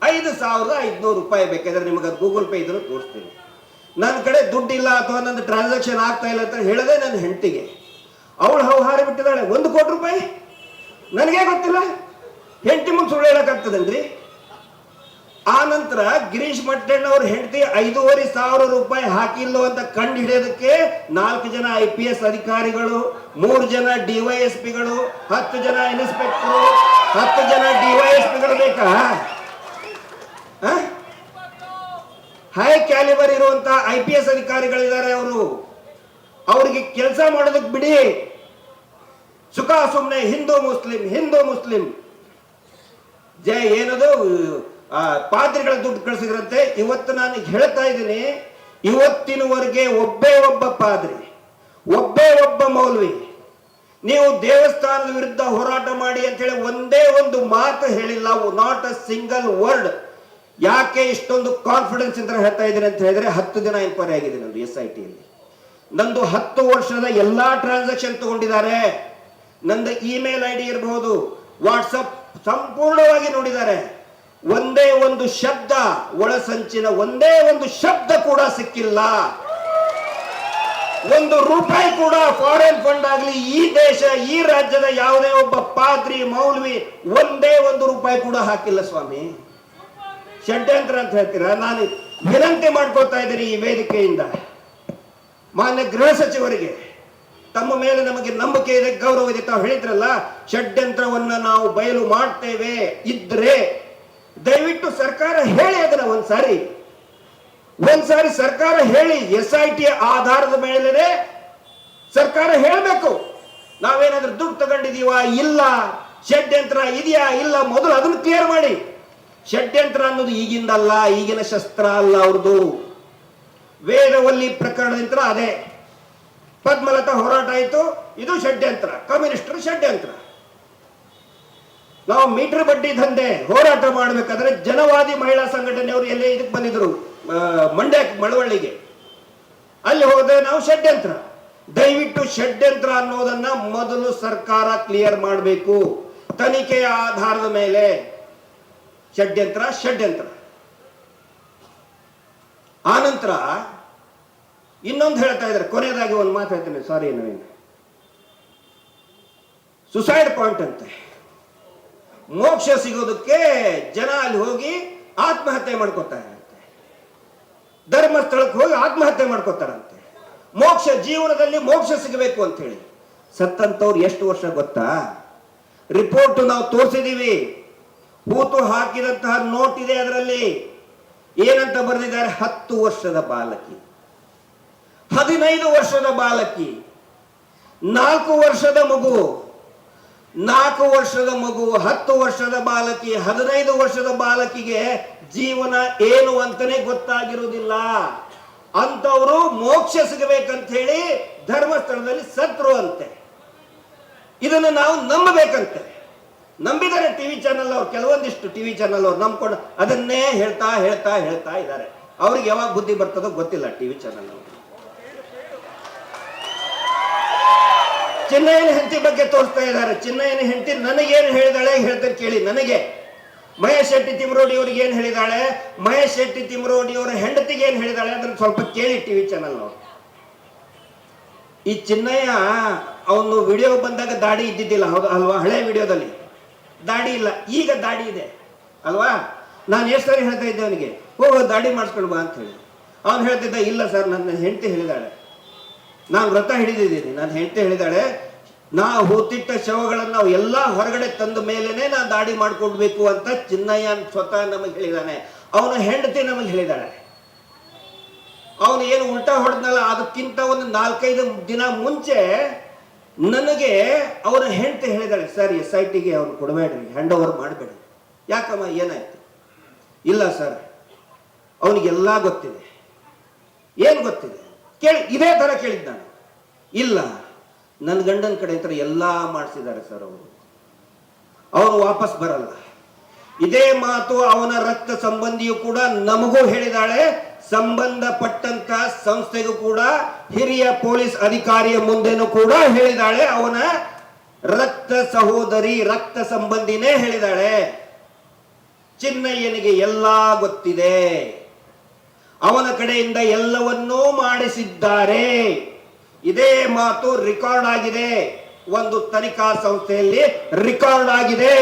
5,500 ರೂಪಾಯಿ. ಬೇಕಾದ್ರೆ ನಿಮಗೆ ಗೂಗಲ್ ಪೇ ಇದ್ರು ತೋರಿಸ್ತೀನಿ. ನನ್ನ ಕಡೆ ದುಡ್ಡಿಲ್ಲ ಅಥವಾ ನನ್ನ ಟ್ರಾನ್ಸಾಕ್ಷನ್ ಆಗ್ತಾ ಇಲ್ಲ ಅಂತ ಹೇಳಿದೆ ನನ್ನ ಹೆಂಡತಿಗೆ. ಅವಳು ಹಾರಿ ಬಿಟ್ಟಿದ್ದಾಳೆ 1 ಕೋಟಿ ರೂಪಾಯಿ. ನನಗೆ ಗೊತ್ತಿಲ್ಲ. ಹೆಂಡತಿ ಮುಂದೆ ಸುಳ್ಳು ಹೇಳಕ್ಕಾಗ್ತದನ್ರಿ? ಆ ನಂತರ ಗಿರೀಶ್ ಮಟ್ಟಣ್ಣ ಅವ್ರ ಹೆಂಡತಿ 5,500 ರೂಪಾಯಿ ಹಾಕಿಲ್ಲೋ ಅಂತ ಕಂಡು ಹಿಡಿಯೋದಕ್ಕೆ 4 ಜನ IPS ಅಧಿಕಾರಿಗಳು, 3 ಜನ DYSPಗಳು, 10 ಜನ ಇನ್ಸ್ಪೆಕ್ಟರ್, 10 ಜನ DYSPಗಳು ಬೇಕಾ? ಹೈ ಕ್ಯಾಲಿಬರ್ ಇರುವಂತ IPS ಅಧಿಕಾರಿಗಳಿದ್ದಾರೆ. ಅವ್ರಿಗೆ ಕೆಲಸ ಮಾಡೋದಕ್ಕೆ ಬಿಡಿ. ಸುಖ ಸುಮ್ಮನೆ ಹಿಂದೂ ಮುಸ್ಲಿಂ ಜೈ ಏನದು ಪಾದ್ರಿಗಳ ದುಡ್ಡು ಕಳಿಸಿದ್ರಂತೆ. ಇವತ್ತು ನಾನು ಹೇಳ್ತಾ ಇದ್ದೀನಿ, ಇವತ್ತಿನವರೆಗೆ ಒಬ್ಬೇ ಒಬ್ಬ ಪಾದ್ರಿ, ಒಬ್ಬೇ ಒಬ್ಬ ಮೌಲ್ವಿ ನೀವು ದೇವಸ್ಥಾನದ ವಿರುದ್ಧ ಹೋರಾಟ ಮಾಡಿ ಅಂತ ಹೇಳಿ ಒಂದೇ ಒಂದು ಮಾತು ಹೇಳಿಲ್ಲ. Not a single word. ಯಾಕೆ ಇಷ್ಟೊಂದು ಕಾನ್ಫಿಡೆನ್ಸ್ ಅಂತ ಹೇಳ್ತಾ ಇದ್ದೀನಿ ಅಂತ ಹೇಳಿದ್ರೆ, 10 ದಿನ ಎಂಕ್ವೈರಿ ಆಗಿದೆ ನಂದು SIT ಯಲ್ಲಿ. ನಂದು 10 ವರ್ಷದ ಎಲ್ಲಾ ಟ್ರಾನ್ಸಾಕ್ಷನ್ ತಗೊಂಡಿದ್ದಾರೆ. ನಂದು ಇಮೇಲ್ ID ಇರಬಹುದು, ವಾಟ್ಸಪ್ ಸಂಪೂರ್ಣವಾಗಿ ನೋಡಿದ್ದಾರೆ. ಒಂದೇ ಒಂದು ಶಬ್ದ, ಒಳಸಂಚಿನ ಒಂದೇ ಒಂದು ಶಬ್ದ ಕೂಡ ಸಿಕ್ಕಿಲ್ಲ. 1 ರೂಪಾಯಿ ಕೂಡ ಫಾರಿನ್ ಫಂಡ್ ಆಗಲಿ ಈ ದೇಶ ಈ ರಾಜ್ಯದ ಯಾವುದೇ ಒಬ್ಬ ಪಾದ್ರಿ ಮೌಲ್ವಿ ಒಂದೇ 1 ರೂಪಾಯಿ ಕೂಡ ಹಾಕಿಲ್ಲ ಸ್ವಾಮಿ. ಷಡ್ಯಂತ್ರ ಅಂತ ಹೇಳ್ತೀರಾ? ನಾನು ವಿನಂತಿ ಮಾಡ್ಕೊಳ್ತಾ ಇದ್ದೀನಿ ಈ ವೇದಿಕೆಯಿಂದ ಮಾನ್ಯ ಗೃಹ ಸಚಿವರಿಗೆ, ತಮ್ಮ ಮೇಲೆ ನಮಗೆ ನಂಬಿಕೆ ಇದೆ, ಗೌರವ ಇದೆ. ತಾವು ಹೇಳಿದ್ರಲ್ಲ, ಷಡ್ಯಂತ್ರವನ್ನ ನಾವು ಬಯಲು ಮಾಡ್ತೇವೆ ಇದ್ರೆ ದಯವಿಟ್ಟು ಸರ್ಕಾರ ಹೇಳಿ ಅದನ್ನ ಒಂದ್ಸಾರಿ ಸರ್ಕಾರ ಹೇಳಿ. SIT ಆಧಾರದ ಮೇಲೆ ಸರ್ಕಾರ ಹೇಳಬೇಕು. ನಾವೇನಾದ್ರೂ ದುಡ್ಡು ತಗೊಂಡಿದೀವಾ ಇಲ್ಲ, ಷಡ್ಯಂತ್ರ ಇದೆಯಾ ಇಲ್ಲ, ಮೊದಲು ಅದನ್ನು ಕ್ಲಿಯರ್ ಮಾಡಿ. ಷಡ್ಯಂತ್ರ ಅನ್ನೋದು ಈಗಿಂದಲ್ಲ, ಈಗಿನ ಶಸ್ತ್ರ ಅಲ್ಲ ಅವ್ರದ್ದು. ವೇದವಲ್ಲಿ ಪ್ರಕರಣದಿಂದ ಅದೇ ಪದ್ಮಲತಾ ಹೋರಾಟ ಆಯಿತು. ಇದು ಷಡ್ಯಂತ್ರ, ಕಮ್ಯುನಿಸ್ಟರು ಷಡ್ಯಂತ್ರ. ನಾವು ಮೀಟರ್ ಬಡ್ಡಿ ದಂಧೆ ಹೋರಾಟ ಮಾಡಬೇಕಾದ್ರೆ ಜನವಾದಿ ಮಹಿಳಾ ಸಂಘಟನೆಯವರು ಎಲ್ಲೇ ಇದಕ್ಕೆ ಬಂದಿದ್ರು, ಮಂಡ್ಯ ಮಳವಳ್ಳಿಗೆ. ಅಲ್ಲಿ ಹೋದ್ರೆ ನಾವು ಷಡ್ಯಂತ್ರ. ದಯವಿಟ್ಟು ಷಡ್ಯಂತ್ರ ಅನ್ನೋದನ್ನ ಮೊದಲು ಸರ್ಕಾರ ಕ್ಲಿಯರ್ ಮಾಡಬೇಕು. ತನಿಖೆಯ ಆಧಾರದ ಮೇಲೆ ಷಡ್ಯಂತ್ರ. ಆನಂತರ ಇನ್ನೊಂದು ಹೇಳ್ತಾ ಇದ್ದಾರೆ, ಕೊನೆಯದಾಗಿ ಒಂದು ಮಾತು ಹೇಳ್ತೇನೆ, ಸಾರಿ ನವೀನ್. ಸುಸೈಡ್ ಪಾಯಿಂಟ್ ಅಂತೆ, ಮೋಕ್ಷ ಸಿಗೋದಕ್ಕೆ ಜನ ಅಲ್ಲಿ ಹೋಗಿ ಆತ್ಮಹತ್ಯೆ ಮಾಡ್ಕೋತಾರಂತೆ, ಧರ್ಮಸ್ಥಳಕ್ಕೆ ಹೋಗಿ ಆತ್ಮಹತ್ಯೆ ಮಾಡ್ಕೋತಾರಂತೆ. ಮೋಕ್ಷ, ಜೀವನದಲ್ಲಿ ಮೋಕ್ಷ ಸಿಗಬೇಕು ಅಂತ ಹೇಳಿ. ಸತ್ತಂತವ್ರು ಎಷ್ಟು ವರ್ಷ ಗೊತ್ತಾ? ರಿಪೋರ್ಟ್ ನಾವು ತೋರಿಸಿದೀವಿ. ಹೂತು ಹಾಕಿದಂತಹ ನೋಟ್ ಇದೆ, ಅದರಲ್ಲಿ ಏನಂತ ಬರೆದಿದ್ದಾರೆ? 10 ವರ್ಷದ ಬಾಲಕಿ, 15 ವರ್ಷದ ಬಾಲಕಿ, 4 ವರ್ಷದ ಮಗು, 4 ವರ್ಷದ ಮಗು, 10 ವರ್ಷದ ಬಾಲಕಿ, 15 ವರ್ಷದ ಬಾಲಕಿಗೆ ಜೀವನ ಏನು ಅಂತಾನೆ ಗೊತ್ತಾಗಿರುವುದಿಲ್ಲ. ಅಂತವರು ಮೋಕ್ಷ ಸಿಗಬೇಕಂತ ಹೇಳಿ ಧರ್ಮಸ್ಥಳದಲ್ಲಿ ಸತ್ರು ಅಂತೆ. ಇದನ್ನು ನಾವು ನಂಬಬೇಕಂತೆ. ನಂಬಿದ್ದಾರೆ ಟಿವಿ ಚಾನಲ್ ಅವರು, ಕೆಲವೊಂದಿಷ್ಟು ಟಿವಿ ಚಾನಲ್ ಅವರು ನಂಬ್ಕೊಂಡು ಅದನ್ನೇ ಹೇಳ್ತಾ ಇದ್ದಾರೆ. ಅವ್ರಿಗೆ ಯಾವಾಗ ಬುದ್ಧಿ ಬರ್ತದೋ ಗೊತ್ತಿಲ್ಲ ಟಿವಿ ಚಾನಲ್ ಅವರು. ಚಿನ್ನಯ್ಯನ ಹೆಂಡತಿ ಬಗ್ಗೆ ತೋರಿಸ್ತಾ ಇದ್ದಾರೆ. ಚಿನ್ನಯ್ಯನ ಹೆಂಡತಿ ನನಗೇನು ಹೇಳಿದಾಳೆ ಹೇಳ್ತಾರೆ ಕೇಳಿ. ನನಗೆ ಮಹೇಶ್ ಶೆಟ್ಟಿ ತಿಮರೋಡಿ ಅವ್ರಿಗೆ ಏನು ಹೇಳಿದಾಳೆ, ಮಹೇಶ್ ಶೆಟ್ಟಿ ತಿಮರೋಡಿ ಅವರ ಹೆಂಡತಿಗೆ ಏನು ಹೇಳಿದಾಳೆ ಅದನ್ನು ಸ್ವಲ್ಪ ಕೇಳಿ ಟಿವಿ ಚಾನಲ್ ಅವರು. ಈ ಚಿನ್ನಯ್ಯ ಅವನು ವಿಡಿಯೋ ಬಂದಾಗ ದಾಡಿ ಇದ್ದಿದ್ದಿಲ್ಲ, ಹೌದು ಅಲ್ವಾ? ಹಳೆ ವಿಡಿಯೋದಲ್ಲಿ ದಾಡಿ ಇಲ್ಲ, ಈಗ ದಾಡಿ ಇದೆ ಅಲ್ವಾ? ನಾನು ಎಷ್ಟು ಸಾರಿ ಹೇಳ್ತಾ ಇದ್ದೆ ಅವನಿಗೆ, ಹೋಗೋ ದಾಡಿ ಮಾಡಿಸ್ಕೊಂಡು ಬಾ ಅಂತ ಹೇಳಿ. ಅವನು ಹೇಳ್ತಿದ್ದ, ಇಲ್ಲ ಸರ್ ನನ್ನ ಹೆಂಡತಿ ಹೇಳಿದಾಳೆ, ನಾನು ವ್ರತ ಹಿಡಿದಿದ್ದೀನಿ, ನನ್ನ ಹೆಂಡತಿ ಹೇಳಿದಾಳೆ, ನಾವು ಹೂತಿಟ್ಟ ಶವಗಳನ್ನು ನಾವು ಎಲ್ಲ ಹೊರಗಡೆ ತಂದ ಮೇಲೇನೆ ನಾನು ದಾಡಿ ಮಾಡ್ಕೊಡ್ಬೇಕು ಅಂತ ಚಿನ್ನಯ್ಯ ಸ್ವತಃ ನಮಗೆ ಹೇಳಿದಾನೆ. ಅವನ ಹೆಂಡತಿ ನಮಗೆ ಹೇಳಿದಾಳೆ. ಅವನು ಏನು ಉಲ್ಟಾ ಹೊಡೆದ್ನಲ್ಲ, ಅದಕ್ಕಿಂತ ಒಂದು 4-5 ದಿನ ಮುಂಚೆ ನನಗೆ ಅವನ ಹೆಂಡತಿ ಹೇಳಿದಾಳೆ, ಸರ್ SIT ಗೆ ಅವ್ನು ಕೊಡಬೇಡ್ರಿ, ಹ್ಯಾಂಡ್ ಓವರ್ ಮಾಡಬೇಡಿ. ಯಾಕಮ್ಮ ಏನಾಯ್ತು? ಇಲ್ಲ ಸರ್ ಅವನಿಗೆಲ್ಲ ಗೊತ್ತಿದೆ. ಏನು ಗೊತ್ತಿದೆ ಕೇಳಿ, ಇದೇ ತರ ಕೇಳಿದ್ದ ನಾನು. ಇಲ್ಲ, ನನ್ನ ಗಂಡನ ಕಡೆ ಅಂತ ಎಲ್ಲ ಮಾಡಿಸಿದ್ದಾರೆ ಸರ್, ಅವರು ವಾಪಸ್ ಬರಲ್ಲ. ಇದೇ ಮಾತು ಅವನ ರಕ್ತ ಸಂಬಂಧಿಯು ಕೂಡ ನಮಗೂ ಹೇಳಿದಾಳೆ. ಸಂಬಂಧಪಟ್ಟಂತ ಸಂಸ್ಥೆಗೂ ಕೂಡ, ಹಿರಿಯ ಪೊಲೀಸ್ ಅಧಿಕಾರಿಯ ಮುಂದೆನೂ ಕೂಡ ಹೇಳಿದಾಳೆ. ಅವನ ರಕ್ತ ಸಹೋದರಿ, ರಕ್ತ ಸಂಬಂಧಿನೇ ಹೇಳಿದಾಳೆ. ಚಿನ್ನಯ್ಯನಿಗೆ ಎಲ್ಲ ಗೊತ್ತಿದೆ, ಅವನ ಕಡೆಯಿಂದ ಎಲ್ಲವನ್ನೂ ಮಾಡಿಸಿದ್ದಾರೆ. ಇದೇ ಮಾತು ರೆಕಾರ್ಡ್ ಆಗಿದೆ, ಒಂದು ತನಿಖಾ ಸಂಸ್ಥೆಯಲ್ಲಿ ರೆಕಾರ್ಡ್ ಆಗಿದೆ.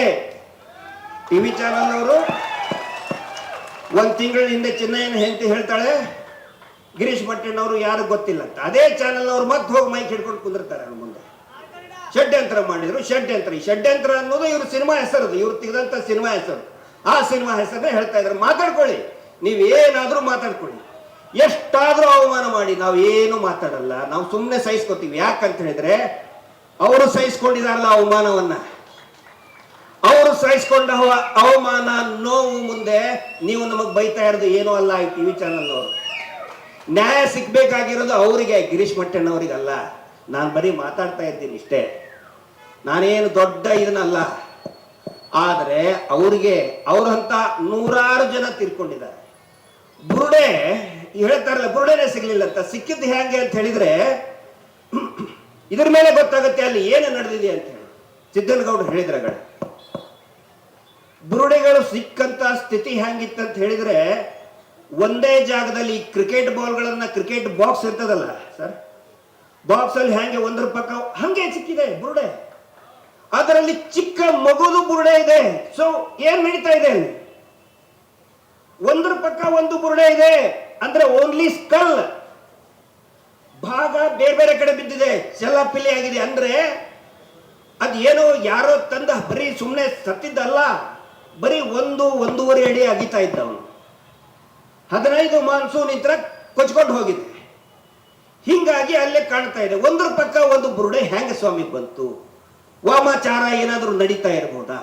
ಟಿವಿ ಚಾನಲ್ ಅವರು 1 ತಿಂಗಳ ಹಿಂದೆ ಚಿನ್ನಯ್ಯನ ಹೆಂಡತಿ ಹೇಳ್ತಾಳೆ, ಗಿರೀಶ್ ಮಟ್ಟಣ್ಣವರು ಯಾರು ಗೊತ್ತಿಲ್ಲ ಅಂತ. ಅದೇ ಚಾನಲ್ ಅವರು ಮತ್ತೆ ಹೋಗಿ ಮೈಕ್ ಹಿಡ್ಕೊಂಡು ಕುಂದಿರ್ತಾರೆ ಅವ್ರ ಮುಂದೆ. ಷಡ್ಯಂತ್ರ ಮಾಡಿದ್ರು, ಷಡ್ಯಂತ್ರ ಅನ್ನೋದು ಇವ್ರ ಸಿನಿಮಾ ಹೆಸರು, ಇವ್ರು ತೆಗೆದಂತ ಸಿನಿಮಾ ಹೆಸರು. ಆ ಸಿನಿಮಾ ಹೆಸರನ್ನೇ ಹೇಳ್ತಾ ಇದ್ದಾರೆ. ಮಾತಾಡ್ಕೊಳ್ಳಿ, ನೀವೇನಾದ್ರೂ ಮಾತಾಡ್ಕೊಳ್ಳಿ, ಎಷ್ಟಾದ್ರೂ ಅವಮಾನ ಮಾಡಿ, ನಾವು ಏನು ಮಾತಾಡಲ್ಲ, ನಾವು ಸುಮ್ಮನೆ ಸಹಿಸ್ಕೋತೀವಿ. ಯಾಕಂತ ಹೇಳಿದ್ರೆ ಅವರು ಸಹಿಸ್ಕೊಂಡಿದಾರಲ್ಲ ಅವಮಾನವನ್ನ, ಅವರು ಸಹಿಸ್ಕೊಂಡ ಅವಮಾನ ನೋವು ಮುಂದೆ ನೀವು ನಮಗ್ ಬೈತಾ ಇರೋದು ಏನೂ ಅಲ್ಲ. ಈ ಟಿವಿ ಚಾನಲ್ ಅವರು ನ್ಯಾಯ ಸಿಗ್ಬೇಕಾಗಿರೋದು ಅವರಿಗೆ, ಗಿರೀಶ್ ಮಟ್ಟಣ್ಣವರಿಗಲ್ಲ. ನಾನು ಬರೀ ಮಾತಾಡ್ತಾ ಇದ್ದೀನಿ ಇಷ್ಟೇ, ನಾನೇನು ದೊಡ್ಡ ಇದನ್ನಲ್ಲ. ಆದರೆ ಅವರಿಗೆ ಅವರಂತ 100 ಜನ ತೀರ್ಕೊಂಡಿದ್ದಾರೆ. ಬುರುಡೆ ಹೇಳ್ತಾರಲ್ಲ, ಬುರುಡೆನೇ ಸಿಗ್ಲಿಲ್ಲ ಅಂತ. ಸಿಕ್ಕಿದ್ದು ಹೇಗೆ ಅಂತ ಹೇಳಿದ್ರೆ ಇದ್ರ ಮೇಲೆ ಗೊತ್ತಾಗುತ್ತೆ ಅಲ್ಲಿ ಏನು ನಡೆದಿದೆ ಅಂತ ಹೇಳಿ. ಸಿದ್ದನಗೌಡರು ಹೇಳಿದ್ರಗಳ ಬುರುಡೆಗಳು ಸಿಕ್ಕಂತ ಸ್ಥಿತಿ ಹೆಂಗಿತ್ತಂತ ಹೇಳಿದ್ರೆ, ಒಂದೇ ಜಾಗದಲ್ಲಿ ಕ್ರಿಕೆಟ್ ಬಾಲ್ಗಳನ್ನ, ಕ್ರಿಕೆಟ್ ಬಾಕ್ಸ್ ಇರ್ತದಲ್ಲ ಸರ್, ಬಾಕ್ಸ್ ಅಲ್ಲಿ ಹೆಂಗೆ ಒಂದ್ರ ಪಕ್ಕ ಹಂಗೆ ಸಿಕ್ಕಿದೆ ಬುರುಡೆ. ಅದರಲ್ಲಿ ಚಿಕ್ಕ ಮಗುದು ಬುರುಡೆ ಇದೆ. ಸೊ ಏನ್ ನಡೀತಾ ಇದೆ ಅಲ್ಲಿ? ಒಂದ್ರ ಪಕ್ಕ ಒಂದು ಬುರುಡೆ ಇದೆ ಅಂದ್ರೆ ಓನ್ಲಿ ಸ್ಕಲ್ ಭಾಗ ಬೇರೆ ಬೇರೆ ಕಡೆ ಬಿದ್ದಿದೆ, ಚೆಲ್ಲಾಪಿಲ್ಲಿ ಆಗಿದೆ. ಅಂದ್ರೆ ಅದೇನೋ ಯಾರೋ ತಂದ ಬರೀ ಸುಮ್ಮನೆ ಸತ್ತಿದ್ದಲ್ಲ, ಬರೀ 1-1.5 ಅಡಿ ಅಗಿತಾ ಇದ್ದ ಅವನು. 15 ಮಾನ್ಸೂನ್ ಇತ್ರ ಕೊಚ್ಕೊಂಡು ಹೋಗಿದೆ. ಹಿಂಗಾಗಿ ಅಲ್ಲೇ ಕಾಣ್ತಾ ಇದೆ. ಒಂದ್ರ ಪಕ್ಕ ಒಂದು ಬುರುಡೆ ಹೆಂಗ ಸ್ವಾಮಿ ಬಂತು? ವಾಮಾಚಾರ ಏನಾದರೂ ನಡೀತಾ ಇರಬಹುದಾ?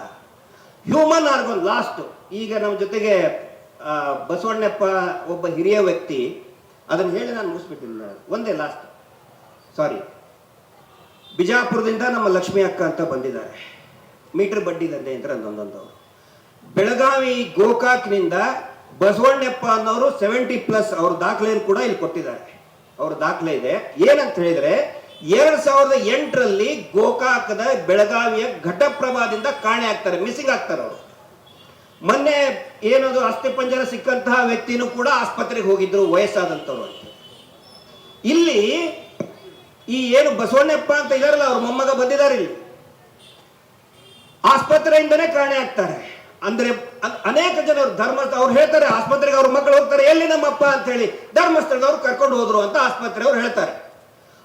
Human organ last. ಈಗ ನಮ್ಮ ಜೊತೆಗೆ ಬಸವಣ್ಣಪ್ಪ ಒಬ್ಬ ಹಿರಿಯ ವ್ಯಕ್ತಿ, ಅದನ್ನು ಹೇಳಿ ನಾನು ಮುಗಿಸ್ಬಿಟ್ಟಿಲ್ಲ, ಒಂದೇ ಲಾಸ್ಟ್ ಸಾರಿ. ಬಿಜಾಪುರದಿಂದ ನಮ್ಮ ಲಕ್ಷ್ಮಿ ಅಕ್ಕ ಅಂತ ಬಂದಿದ್ದಾರೆ, ಮೀಟರ್ ಬಡ್ಡಿ ದಂಧೆ ಅಂತ ಒಂದೊಂದು. ಬೆಳಗಾವಿ ಗೋಕಾಕ್ನಿಂದ ಬಸವಣ್ಣಪ್ಪ ಅನ್ನೋರು 70+ ಅವ್ರ ದಾಖಲೆಯನ್ನು ಕೂಡ ಇಲ್ಲಿ ಕೊಟ್ಟಿದ್ದಾರೆ. ಅವ್ರ ದಾಖಲೆ ಇದೆ. ಏನಂತ ಹೇಳಿದ್ರೆ, 2008ರಲ್ಲಿ ಗೋಕಾಕದ ಬೆಳಗಾವಿಯ ಘಟಪ್ರಭಾದಿಂದ ಕಾಣೆ ಆಗ್ತಾರೆ, ಮಿಸ್ಸಿಂಗ್ ಆಗ್ತಾರೆ ಅವರು. ಮೊನ್ನೆ ಏನದು ಅಸ್ಥಿಪಂಜರ ಸಿಕ್ಕಂತಹ ವ್ಯಕ್ತಿನೂ ಕೂಡ ಆಸ್ಪತ್ರೆಗೆ ಹೋಗಿದ್ರು, ವಯಸ್ಸಾದಂಥವ್ರು ಅಂತ. ಇಲ್ಲಿ ಈ ಏನು ಬಸವಣ್ಣಪ್ಪ ಅಂತ ಇದಾರಲ್ಲ, ಅವ್ರ ಮೊಮ್ಮಗ ಬಂದಿದ್ದಾರೆ, ಇಲ್ಲಿ ಆಸ್ಪತ್ರೆಯಿಂದನೇ ಕಾಣೆ ಆಗ್ತಾರೆ. ಅಂದ್ರೆ ಅನೇಕ ಜನರು ಧರ್ಮಸ್ಥಳ ಅವ್ರು ಹೇಳ್ತಾರೆ, ಆಸ್ಪತ್ರೆಗೆ ಅವ್ರ ಮಕ್ಕಳು ಹೋಗ್ತಾರೆ, ಎಲ್ಲಿ ನಮ್ಮಪ್ಪ ಅಂತ ಹೇಳಿ ಧರ್ಮಸ್ಥಳದವ್ರು ಕರ್ಕೊಂಡು ಹೋದ್ರು ಅಂತ ಆಸ್ಪತ್ರೆಯವ್ರು ಹೇಳ್ತಾರೆ.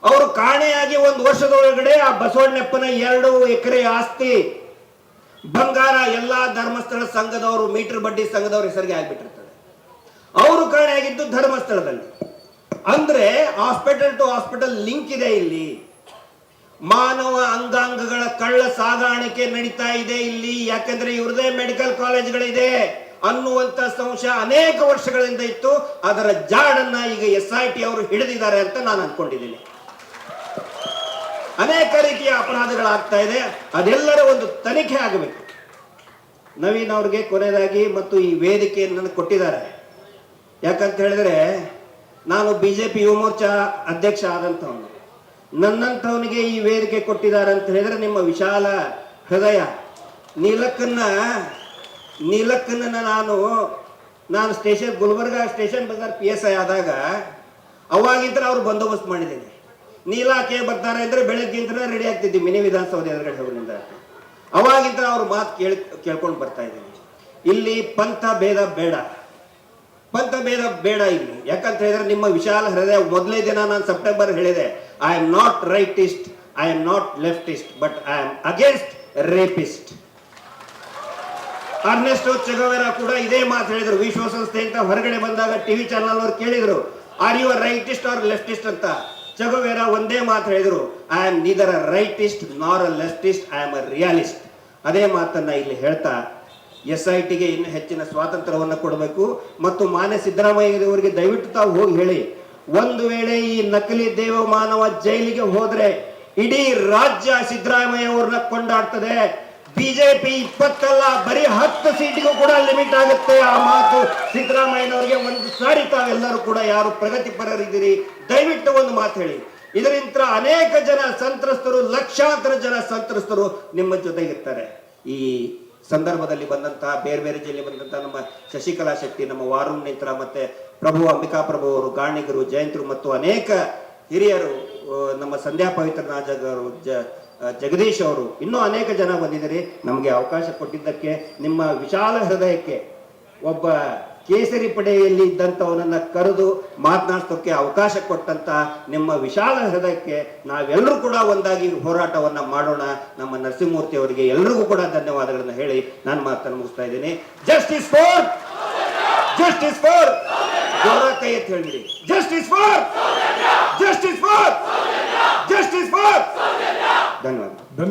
ಅವರು ಕಾಣೆಯಾಗಿ 1 ವರ್ಷದೊಳಗಡೆ ಆ ಬಸವಣ್ಣಪ್ಪನ 2 ಎಕರೆ ಆಸ್ತಿ, ಬಂಗಾರ ಎಲ್ಲಾ ಧರ್ಮಸ್ಥಳ ಸಂಘದವರು, ಮೀಟರ್ ಬಡ್ಡಿ ಸಂಘದವ್ರ ಹೆಸರಿಗೆ ಆಗ್ಬಿಟ್ಟಿರ್ತದೆ. ಅವರು ಕಾಣೆಯಾಗಿದ್ದು ಧರ್ಮಸ್ಥಳದಲ್ಲಿ. ಅಂದ್ರೆ ಹಾಸ್ಪಿಟಲ್ ಟು ಹಾಸ್ಪಿಟಲ್ ಲಿಂಕ್ ಇದೆ ಇಲ್ಲಿ. ಮಾನವ ಅಂಗಾಂಗಗಳ ಕಳ್ಳ ಸಾಗಾಣಿಕೆ ನಡೀತಾ ಇದೆ ಇಲ್ಲಿ. ಯಾಕಂದ್ರೆ ಇವ್ರದೇ ಮೆಡಿಕಲ್ ಕಾಲೇಜ್ಗಳಿದೆ ಅನ್ನುವಂತ ಸಂಶಯ ಅನೇಕ ವರ್ಷಗಳಿಂದ ಇತ್ತು. ಅದರ ಜಾಡನ್ನ ಈಗ SIT ಅವರು ಹಿಡಿದಿದ್ದಾರೆ ಅಂತ ನಾನು ಅನ್ಕೊಂಡಿದ್ದೀನಿ. ಅನೇಕ ರೀತಿಯ ಅಪರಾಧಗಳಾಗ್ತಾ ಇದೆ, ಅದೆಲ್ಲರ ಒಂದು ತನಿಖೆ ಆಗಬೇಕು. ನವೀನ್ ಅವ್ರಿಗೆ ಕೊನೆಯದಾಗಿ ಮತ್ತು ಈ ವೇದಿಕೆಯನ್ನು ಕೊಟ್ಟಿದ್ದಾರೆ. ಯಾಕಂತ ಹೇಳಿದ್ರೆ ನಾನು BJP ಯುವ ಮೋರ್ಚಾ ಅಧ್ಯಕ್ಷ ಆದಂಥವನು, ನನ್ನಂಥವನಿಗೆ ಈ ವೇದಿಕೆ ಕೊಟ್ಟಿದ್ದಾರೆ ಅಂತ ಹೇಳಿದ್ರೆ ನಿಮ್ಮ ವಿಶಾಲ ಹೃದಯ. ನೀಲಕ್ಕನ್ನ ನಾನು station Gulbarga station Bazaar PSI ಆದಾಗ ಅವಾಗಿಂತ ಅವ್ರು ಬಂದೋಬಸ್ತ್ ಮಾಡಿದ್ದೀನಿ. ನೀಲಾಕೆ ಬರ್ತಾರೆ ಅಂದ್ರೆ ಬೆಳಗ್ಗಿಂತ ರೆಡಿ ಆಗ್ತಿದ್ವಿ ಮಿನಿ ವಿಧಾನಸೌಧ ಎದುರುಗಡೆ ಹೋಗಿನಿಂದ. ಅವಾಗಿಂತ ಅವ್ರ ಮಾತು ಕೇಳ್ಕೊಂಡು ಬರ್ತಾ ಇದ್ದೀನಿ. ಇಲ್ಲಿ ಪಂಥ ಭೇದ ಬೇಡ ಇಲ್ಲಿ. ಯಾಕಂತ ಹೇಳಿದ್ರೆ ನಿಮ್ಮ ವಿಶಾಲ ಹೃದಯ. ಮೊದಲೇ ದಿನ ನಾನು ಸೆಪ್ಟೆಂಬರ್ ಹೇಳಿದೆ, I am not rightist, I am not leftist, but I am against rapist. Ernesto Che Guevara ಕೂಡ ಇದೇ ಮಾತು ಹೇಳಿದ್ರು. ವಿಶ್ವಸಂಸ್ಥೆ ಅಂತ ಹೊರಗಡೆ ಬಂದಾಗ TV ಚಾನಲ್ ಅವ್ರು ಕೇಳಿದ್ರು, are you rightist or leftist ಅಂತ. ಚೆಗೋವೆರಾ ಒಂದೇ ಮಾತು ಹೇಳಿದ್ರು, I am neither a rightist nor a leftist, I am a realist. ಅದೇ ಮಾತನ್ನ ಇಲ್ಲಿ ಹೇಳ್ತಾ SITಗೆ ಇನ್ನು ಹೆಚ್ಚಿನ ಸ್ವಾತಂತ್ರ್ಯವನ್ನು ಕೊಡಬೇಕು. ಮತ್ತು ಮಾನ್ಯ ಸಿದ್ದರಾಮಯ್ಯವರಿಗೆ ದಯವಿಟ್ಟು ತಾವು ಹೋಗಿ ಹೇಳಿ, ಒಂದು ವೇಳೆ ಈ ನಕಲಿ ದೇವಮಾನವ ಜೈಲಿಗೆ ಹೋದ್ರೆ ಇಡೀ ರಾಜ್ಯ ಸಿದ್ದರಾಮಯ್ಯ ಅವ್ರನ್ನ ಕೊಂಡಾಡ್ತದೆ. BJP 20 ಅಲ್ಲ, ಬರೀ 10 ಸೀಟಿಗೂ ಕೂಡ ಲಿಮಿಟ್ ಆಗುತ್ತೆ. ಆ ಮಾತು ಸಿದ್ದರಾಮಯ್ಯನವರಿಗೆ ಒಂದು ಸಾರಿ ತಾವೆಲ್ಲರೂ ಕೂಡ ಯಾರು ಪ್ರಗತಿಪರರಿದ್ದೀರಿ ದಯವಿಟ್ಟು ಒಂದು ಮಾತು ಹೇಳಿ. ಇದರಿಂದ ಅನೇಕ ಜನ ಸಂತ್ರಸ್ತರು, ಲಕ್ಷಾಂತರ ಜನ ಸಂತ್ರಸ್ತರು ನಿಮ್ಮ ಜೊತೆಗಿರ್ತಾರೆ. ಈ ಸಂದರ್ಭದಲ್ಲಿ ಬಂದಂತಹ ಬೇರೆ ಬೇರೆ ಜಿಲ್ಲೆ ಬಂದಂತಹ ನಮ್ಮ ಶಶಿಕಲಾ ಶೆಟ್ಟಿ, ನಮ್ಮ ವಾರುಣ್ ನೇತ್ರ, ಮತ್ತೆ ಪ್ರಭು ಅಂಬಿಕಾ ಪ್ರಭು ಅವರು, ಗಾಣಿಗರು, ಜಯಂತರು ಮತ್ತು ಅನೇಕ ಹಿರಿಯರು, ನಮ್ಮ ಸಂಧ್ಯಾ ಪವಿತ್ರ ನಾಜಗರು, ಜಗದೀಶ್ ಅವರು, ಇನ್ನೂ ಅನೇಕ ಜನ ಬಂದಿದ್ದಾರೆ. ನಮಗೆ ಅವಕಾಶ ಕೊಟ್ಟಿದ್ದಕ್ಕೆ, ನಿಮ್ಮ ವಿಶಾಲ ಹೃದಯಕ್ಕೆ, ಒಬ್ಬ ಕೇಸರಿ ಪಡೆಯಲ್ಲಿ ಇದ್ದಂಥವನನ್ನ ಕರೆದು ಮಾತನಾಡಿಸೋಕೆ ಅವಕಾಶ ಕೊಟ್ಟಂತ ನಿಮ್ಮ ವಿಶಾಲ ಹೃದಯಕ್ಕೆ ನಾವೆಲ್ಲರೂ ಕೂಡ ಒಂದಾಗಿ ಹೋರಾಟವನ್ನ ಮಾಡೋಣ. ನಮ್ಮ ನರಸಿಂಹಮೂರ್ತಿ ಅವರಿಗೆ ಎಲ್ರಿಗೂ ಕೂಡ ಧನ್ಯವಾದಗಳನ್ನ ಹೇಳಿ ನಾನು ಮಾತನ್ನು ಮುಗಿಸ್ತಾ ಇದ್ದೀನಿ. ಜಸ್ಟಿಸ್ ಫಾರ್ ಜೋರ ಕೈ ಎತ್ತಿ ಹೇಳಿಬಿಡಿ, ಜಸ್ಟಿಸ್ ಫಾರ್ ಧನ್ಯವಾದ.